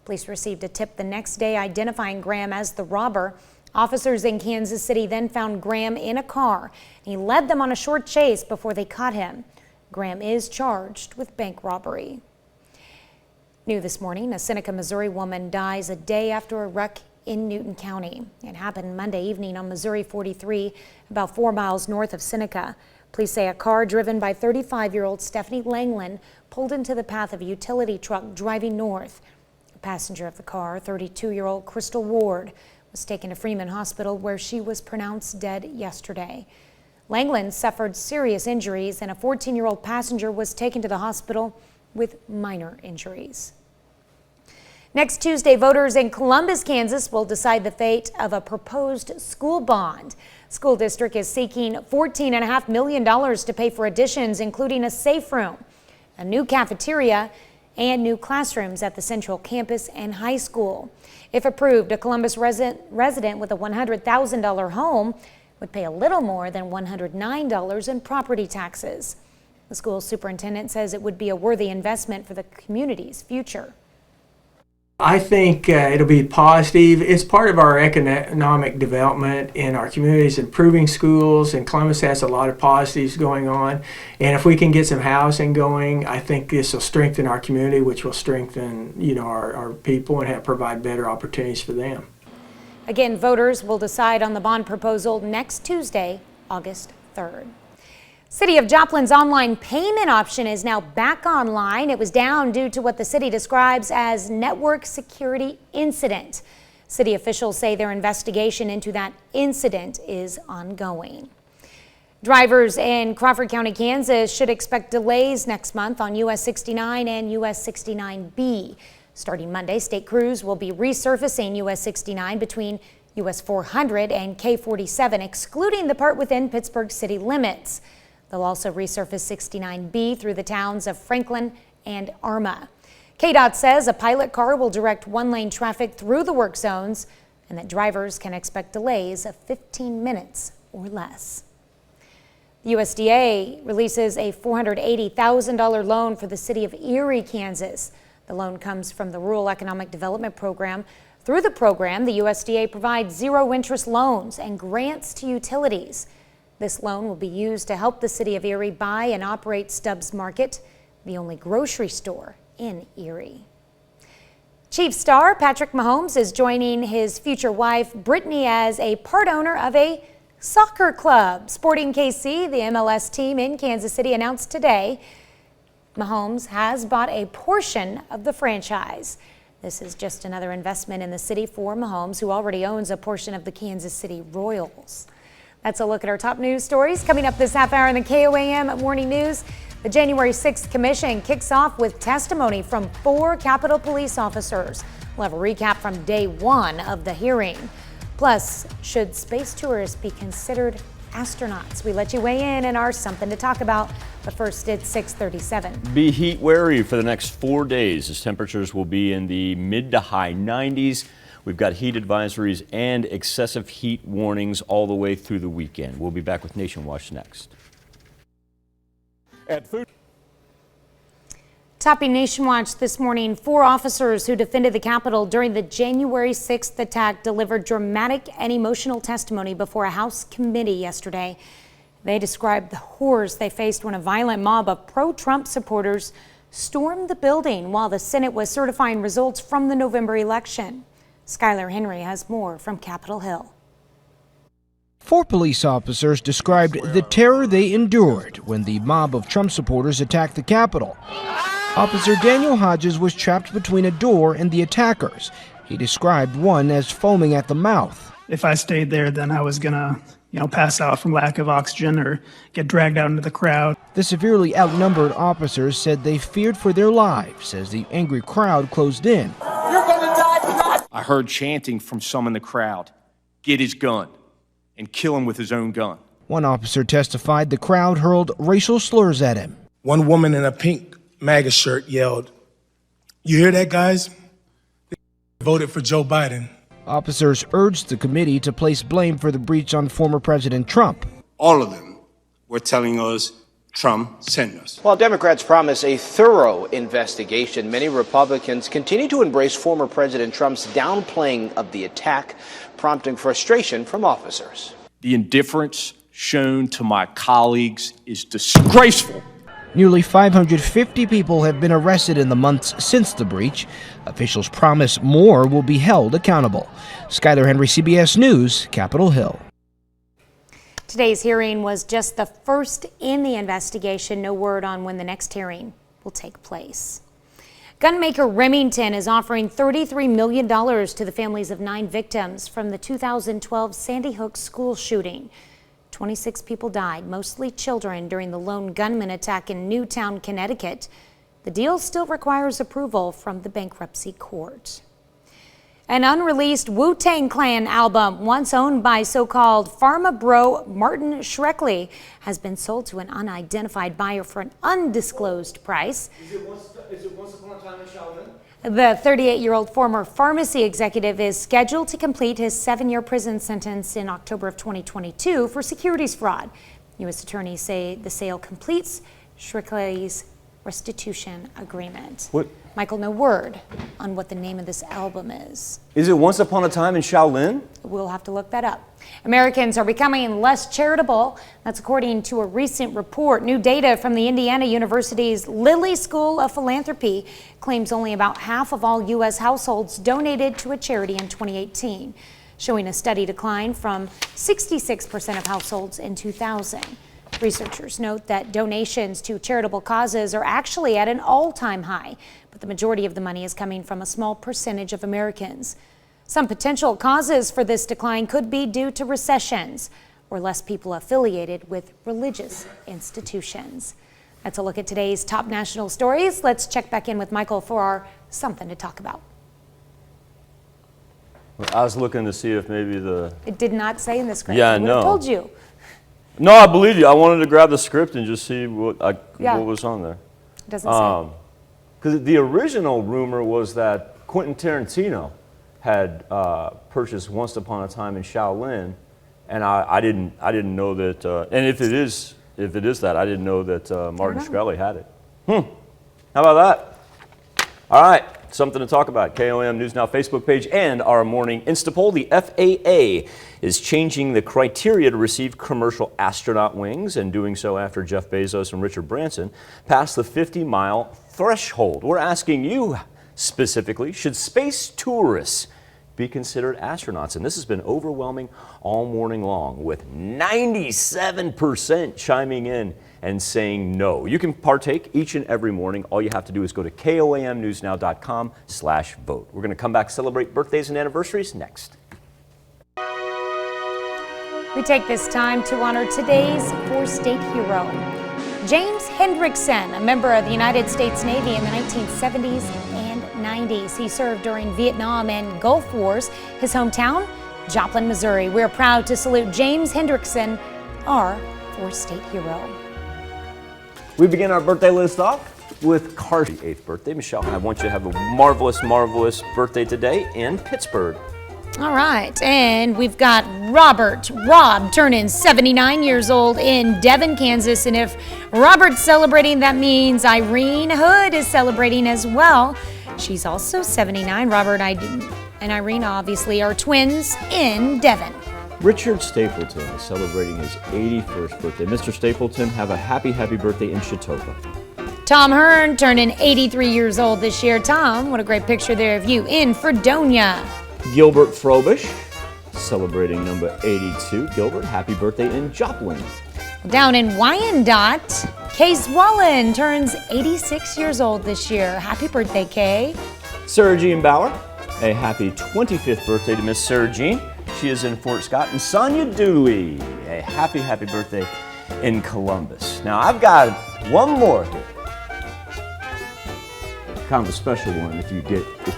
S16: Police received a tip the next day identifying Graham as the robber. Officers in Kansas City then found Graham in a car. He led them on a short chase before they caught him. Graham is charged with bank robbery. New this morning, a Seneca, Missouri woman dies a day after a wreck in Newton County. It happened Monday evening on Missouri 43, about 4 miles north of Seneca. Police say a car driven by 35-year-old Stephanie Langland pulled into the path of a utility truck driving north. The passenger of the car, 32-year-old Crystal Ward, was taken to Freeman Hospital where she was pronounced dead yesterday. Langland suffered serious injuries and a 14-year-old passenger was taken to the hospital with minor injuries. Next Tuesday, voters in Columbus, Kansas will decide the fate of a proposed school bond. School district is seeking $14.5 million to pay for additions, including a safe room, a new cafeteria, and new classrooms at the Central Campus and high school. If approved, a Columbus resident with a $100,000 home would pay a little more than $109 in property taxes. The school superintendent says it would be a worthy investment for the community's future.
S3: I think it'll be positive. It's part of our economic development in our communities, improving schools, and Columbus has a lot of positives going on. And if we can get some housing going, I think this will strengthen our community, which will strengthen, our people and provide better opportunities for them.
S16: Again, voters will decide on the bond proposal next Tuesday, August 3rd. City of Joplin's online payment option is now back online. It was down due to what the city describes as network security incident. City officials say their investigation into that incident is ongoing. Drivers in Crawford County, Kansas should expect delays next month on US 69 and US 69B. Starting Monday, state crews will be resurfacing US 69 between US 400 and K47, excluding the part within Pittsburgh city limits. They'll also resurface 69B through the towns of Franklin and Arma. KDOT says a pilot car will direct one-lane traffic through the work zones and that drivers can expect delays of 15 minutes or less. The USDA releases a $480,000 loan for the city of Erie, Kansas. The loan comes from the Rural Economic Development Program. Through the program, the USDA provides zero-interest loans and grants to utilities. This loan will be used to help the city of Erie buy and operate Stubbs Market, the only grocery store in Erie. Chief star Patrick Mahomes is joining his future wife, Brittany, as a part owner of a soccer club. Sporting KC, the MLS team in Kansas City, announced today Mahomes has bought a portion of the franchise. This is just another investment in the city for Mahomes, who already owns a portion of the Kansas City Royals. That's a look at our top news stories. Coming up this half hour in the KOAM Morning News, the January 6th Commission kicks off with testimony from 4 Capitol Police officers. We'll have a recap from day 1 of the hearing. Plus, should space tourists be considered astronauts? We let you weigh in our Something to Talk About, but first it's 6:37.
S1: Be heat wary for the next 4 days as temperatures will be in the mid to high 90s. We've got heat advisories and excessive heat warnings all the way through the weekend. We'll be back with Nation Watch next.
S16: Topping Nation Watch this morning, 4 officers who defended the Capitol during the January 6th attack delivered dramatic and emotional testimony before a House committee yesterday. They described the horrors they faced when a violent mob of pro-Trump supporters stormed the building while the Senate was certifying results from the November election. Skylar Henry has more from Capitol Hill.
S4: 4 police officers described the terror they endured when the mob of Trump supporters attacked the Capitol. Officer Daniel Hodges was trapped between a door and the attackers. He described one as foaming at the mouth.
S5: If I stayed there, then I was gonna, pass out from lack of oxygen or get dragged out into the crowd.
S4: The severely outnumbered officers said they feared for their lives as the angry crowd closed in.
S6: You're gonna die tonight! I heard chanting from some in the crowd, "Get his gun," and kill him with his own gun.
S4: One officer testified the crowd hurled racial slurs at him.
S22: One woman in a pink MAGA shirt yelled, "You hear that, guys? They voted for Joe Biden."
S4: Officers urged the committee to place blame for the breach on former President Trump.
S22: All of them were telling us Trump sent us.
S23: While Democrats promise a thorough investigation, many Republicans continue to embrace former President Trump's downplaying of the attack, prompting frustration from officers.
S6: The indifference shown to my colleagues is disgraceful.
S4: Nearly 550 people have been arrested in the months since the breach. Officials promise more will be held accountable. Skyler Henry, CBS News, Capitol Hill.
S16: Today's hearing was just the first in the investigation. No word on when the next hearing will take place. Gunmaker Remington is offering $33 million to the families of 9 victims from the 2012 Sandy Hook school shooting. 26 people died, mostly children, during the lone gunman attack in Newtown, Connecticut. The deal still requires approval from the bankruptcy court. An unreleased Wu-Tang Clan album, once owned by so-called pharma bro Martin Shkreli, has been sold to an unidentified buyer for an undisclosed price.
S1: Is it Once Upon a Time in Shaolin?
S16: The 38-year-old former pharmacy executive is scheduled to complete his 7-year prison sentence in October of 2022 for securities fraud. U.S. attorneys say the sale completes Shkreli's restitution agreement.
S1: What?
S16: Michael, no word on what the name of this album is.
S1: Is it Once Upon a Time in Shaolin?
S16: We'll have to look that up. Americans are becoming less charitable. That's according to a recent report. New data from the Indiana University's Lilly School of Philanthropy claims only about half of all U.S. households donated to a charity in 2018, showing a steady decline from 66% of households in 2000. Researchers note that donations to charitable causes are actually at an all-time high, but the majority of the money is coming from a small percentage of Americans. Some potential causes for this decline could be due to recessions or less people affiliated with religious institutions. That's a look at today's top national stories. Let's check back in with Michael for our Something to Talk About.
S1: I was looking to see if maybe
S16: It did not say in the script.
S1: Yeah, I
S16: I would have
S1: know.
S16: told you.
S1: No, I believe you. I wanted to grab the script and just see what was on there.
S16: It doesn't say.
S1: Because the original rumor was that Quentin Tarantino had purchased Once Upon a Time in Shaolin, and I didn't know that. And if it is that, I didn't know that Martin Shkreli had it. How about that? All right, something to talk about. KOAM News Now Facebook page and our morning Insta poll. The FAA is changing the criteria to receive commercial astronaut wings, and doing so after Jeff Bezos and Richard Branson passed the 50-mile threshold. We're asking you specifically, should space tourists be considered astronauts? And this has been overwhelming all morning long, with 97% chiming in and saying no. You can partake each and every morning. All you have to do is go to KOAMnewsnow.com/vote. We're going to come back, celebrate birthdays and anniversaries next.
S16: We take this time to honor today's four-state hero, James Hendrickson, a member of the United States Navy in the 1970s and 90s. He served during Vietnam and Gulf Wars. His hometown, Joplin, Missouri. We're proud to salute James Hendrickson, our four-state hero.
S1: We begin our birthday list off with Carter's 8th birthday. Michelle, I want you to have a marvelous, marvelous birthday today in Pittsburgh.
S16: All right, and we've got Rob turning 79 years old in Devon, Kansas. And if Robert's celebrating, that means Irene Hood is celebrating as well. She's also 79. Robert and Irene obviously are twins in Devon.
S1: Richard Stapleton is celebrating his 81st birthday. Mr. Stapleton, have a happy, happy birthday in Chautauqua.
S16: Tom Hearn turning 83 years old this year. Tom, what a great picture there of you in Fredonia.
S1: Gilbert Frobish, celebrating number 82. Gilbert, happy birthday in Joplin.
S16: Down in Wyandotte, Kay Swallen turns 86 years old this year. Happy birthday, Kay.
S1: Sarah Jean Bauer, a happy 25th birthday to Miss Sarah Jean. She is in Fort Scott. And Sonia Dewey, a happy, happy birthday in Columbus. Now, I've got one more here. Kind of a special one if you get at the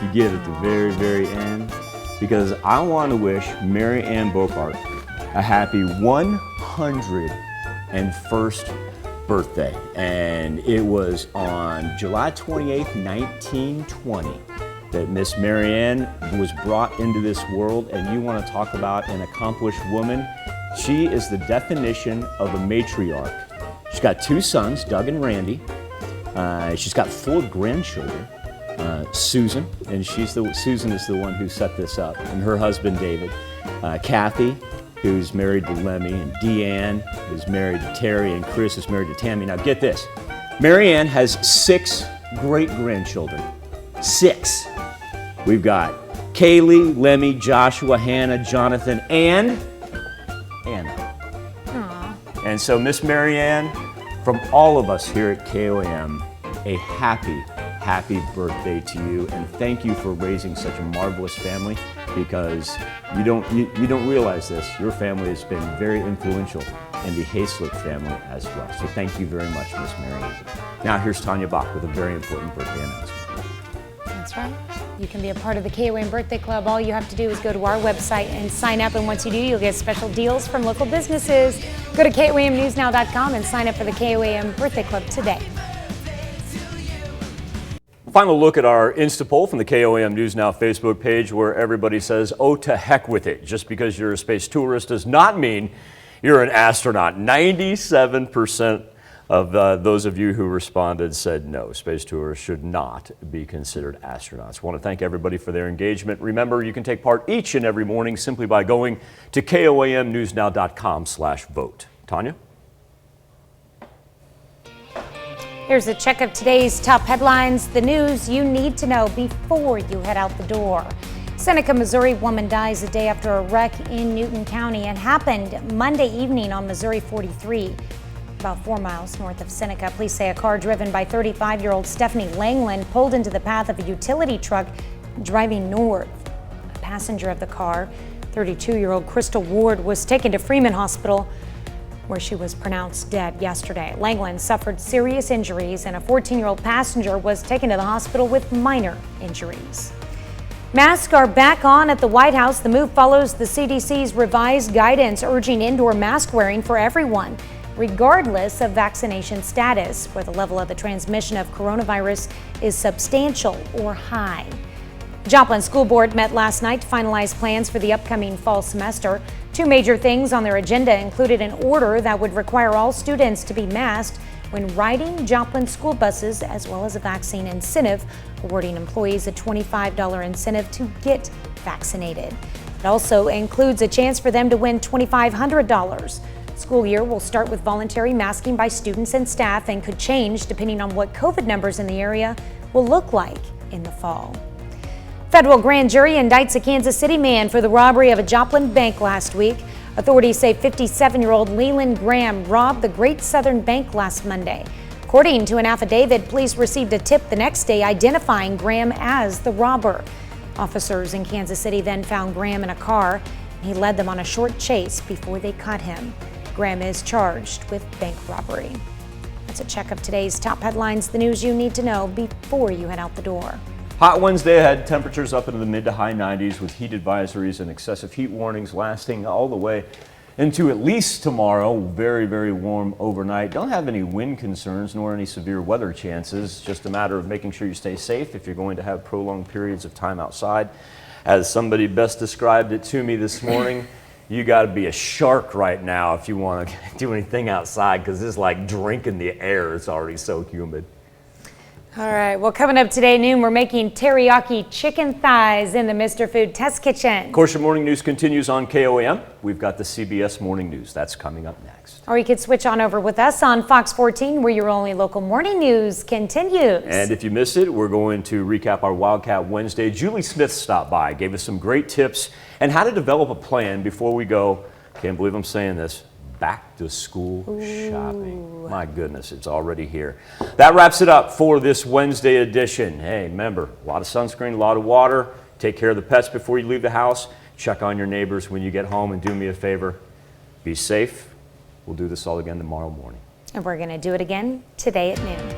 S1: very, very end, because I want to wish Mary Ann Bopart a happy 101st birthday. And it was on July 28th, 1920 that Miss Mary Ann was brought into this world. And you want to talk about an accomplished woman. She is the definition of a matriarch. She's got 2 sons, Doug and Randy. She's got 4 grandchildren. Susan, and Susan is the one who set this up, and her husband David. Kathy, who's married to Lemmy, and Deanne, who's married to Terry, and Chris is married to Tammy. Now get this, Marianne has 6 great-grandchildren. 6. We've got Kaylee, Lemmy, Joshua, Hannah, Jonathan, and Anna.
S16: Aww.
S1: And so, Miss Marianne, from all of us here at KOAM, a happy birthday to you, and thank you for raising such a marvelous family, because you don't realize this. Your family has been very influential in the Hayslip family as well. So thank you very much, Miss Marianne. Now here's Tanya Bach with a very important birthday announcement.
S16: That's right. You can be a part of the KOAM Birthday Club. All you have to do is go to our website and sign up, and once you do, you'll get special deals from local businesses. Go to KOAMnewsnow.com and sign up for the KOAM Birthday Club today.
S1: Final look at our Insta poll from the KOAM News Now Facebook page, where everybody says, oh, to heck with it. Just because you're a space tourist does not mean you're an astronaut. 97% of those of you who responded said no, space tourists should not be considered astronauts. I want to thank everybody for their engagement. Remember, you can take part each and every morning simply by going to KOAMnewsnow.com/vote. Tanya?
S16: Here's a check of today's top headlines, the news you need to know before you head out the door. Seneca, Missouri woman dies a day after a wreck in Newton County. It happened Monday evening on Missouri 43, about 4 miles north of Seneca. Police say a car driven by 35-year-old Stephanie Langland pulled into the path of a utility truck driving north. A passenger of the car, 32-year-old Crystal Ward, was taken to Freeman Hospital, where she was pronounced dead yesterday. Langland suffered serious injuries, and a 14-year-old passenger was taken to the hospital with minor injuries. Masks are back on at the White House. The move follows the CDC's revised guidance urging indoor mask wearing for everyone, regardless of vaccination status, where the level of the transmission of coronavirus is substantial or high. Joplin School Board met last night to finalize plans for the upcoming fall semester. 2 major things on their agenda included an order that would require all students to be masked when riding Joplin school buses, as well as a vaccine incentive, awarding employees a $25 incentive to get vaccinated. It also includes a chance for them to win $2,500. School year will start with voluntary masking by students and staff and could change depending on what COVID numbers in the area will look like in the fall. Federal grand jury indicts a Kansas City man for the robbery of a Joplin bank last week. Authorities say 57-year-old Leland Graham robbed the Great Southern Bank last Monday. According to an affidavit, police received a tip the next day identifying Graham as the robber. Officers in Kansas City then found Graham in a car, and he led them on a short chase before they caught him. Graham is charged with bank robbery. That's a check of today's top headlines, the news you need to know before you head out the door.
S1: Hot Wednesday ahead, temperatures up into the mid to high 90s with heat advisories and excessive heat warnings lasting all the way into at least tomorrow. Very, very warm overnight. Don't have any wind concerns nor any severe weather chances. Just a matter of making sure you stay safe if you're going to have prolonged periods of time outside. As somebody best described it to me this morning, you got to be a shark right now if you want to do anything outside, because it's like drinking the air. It's already so humid.
S16: All right, well, coming up today at noon, we're making teriyaki chicken thighs in the Mr. Food Test Kitchen.
S1: Of course, your morning news continues on KOAM. We've got the CBS Morning News. That's coming up next.
S16: Or you could switch on over with us on Fox 14, where your only local morning news continues.
S1: And if you missed it, we're going to recap our Wildcat Wednesday. Julie Smith stopped by, gave us some great tips and how to develop a plan before we go, can't believe I'm saying this, back to school shopping. My goodness, it's already here. That wraps it up for this Wednesday edition. Hey, remember, a lot of sunscreen, a lot of water. Take care of the pets before you leave the house. Check on your neighbors when you get home, and do me a favor, be safe. We'll do this all again tomorrow morning.
S16: And we're going to do it again today at noon.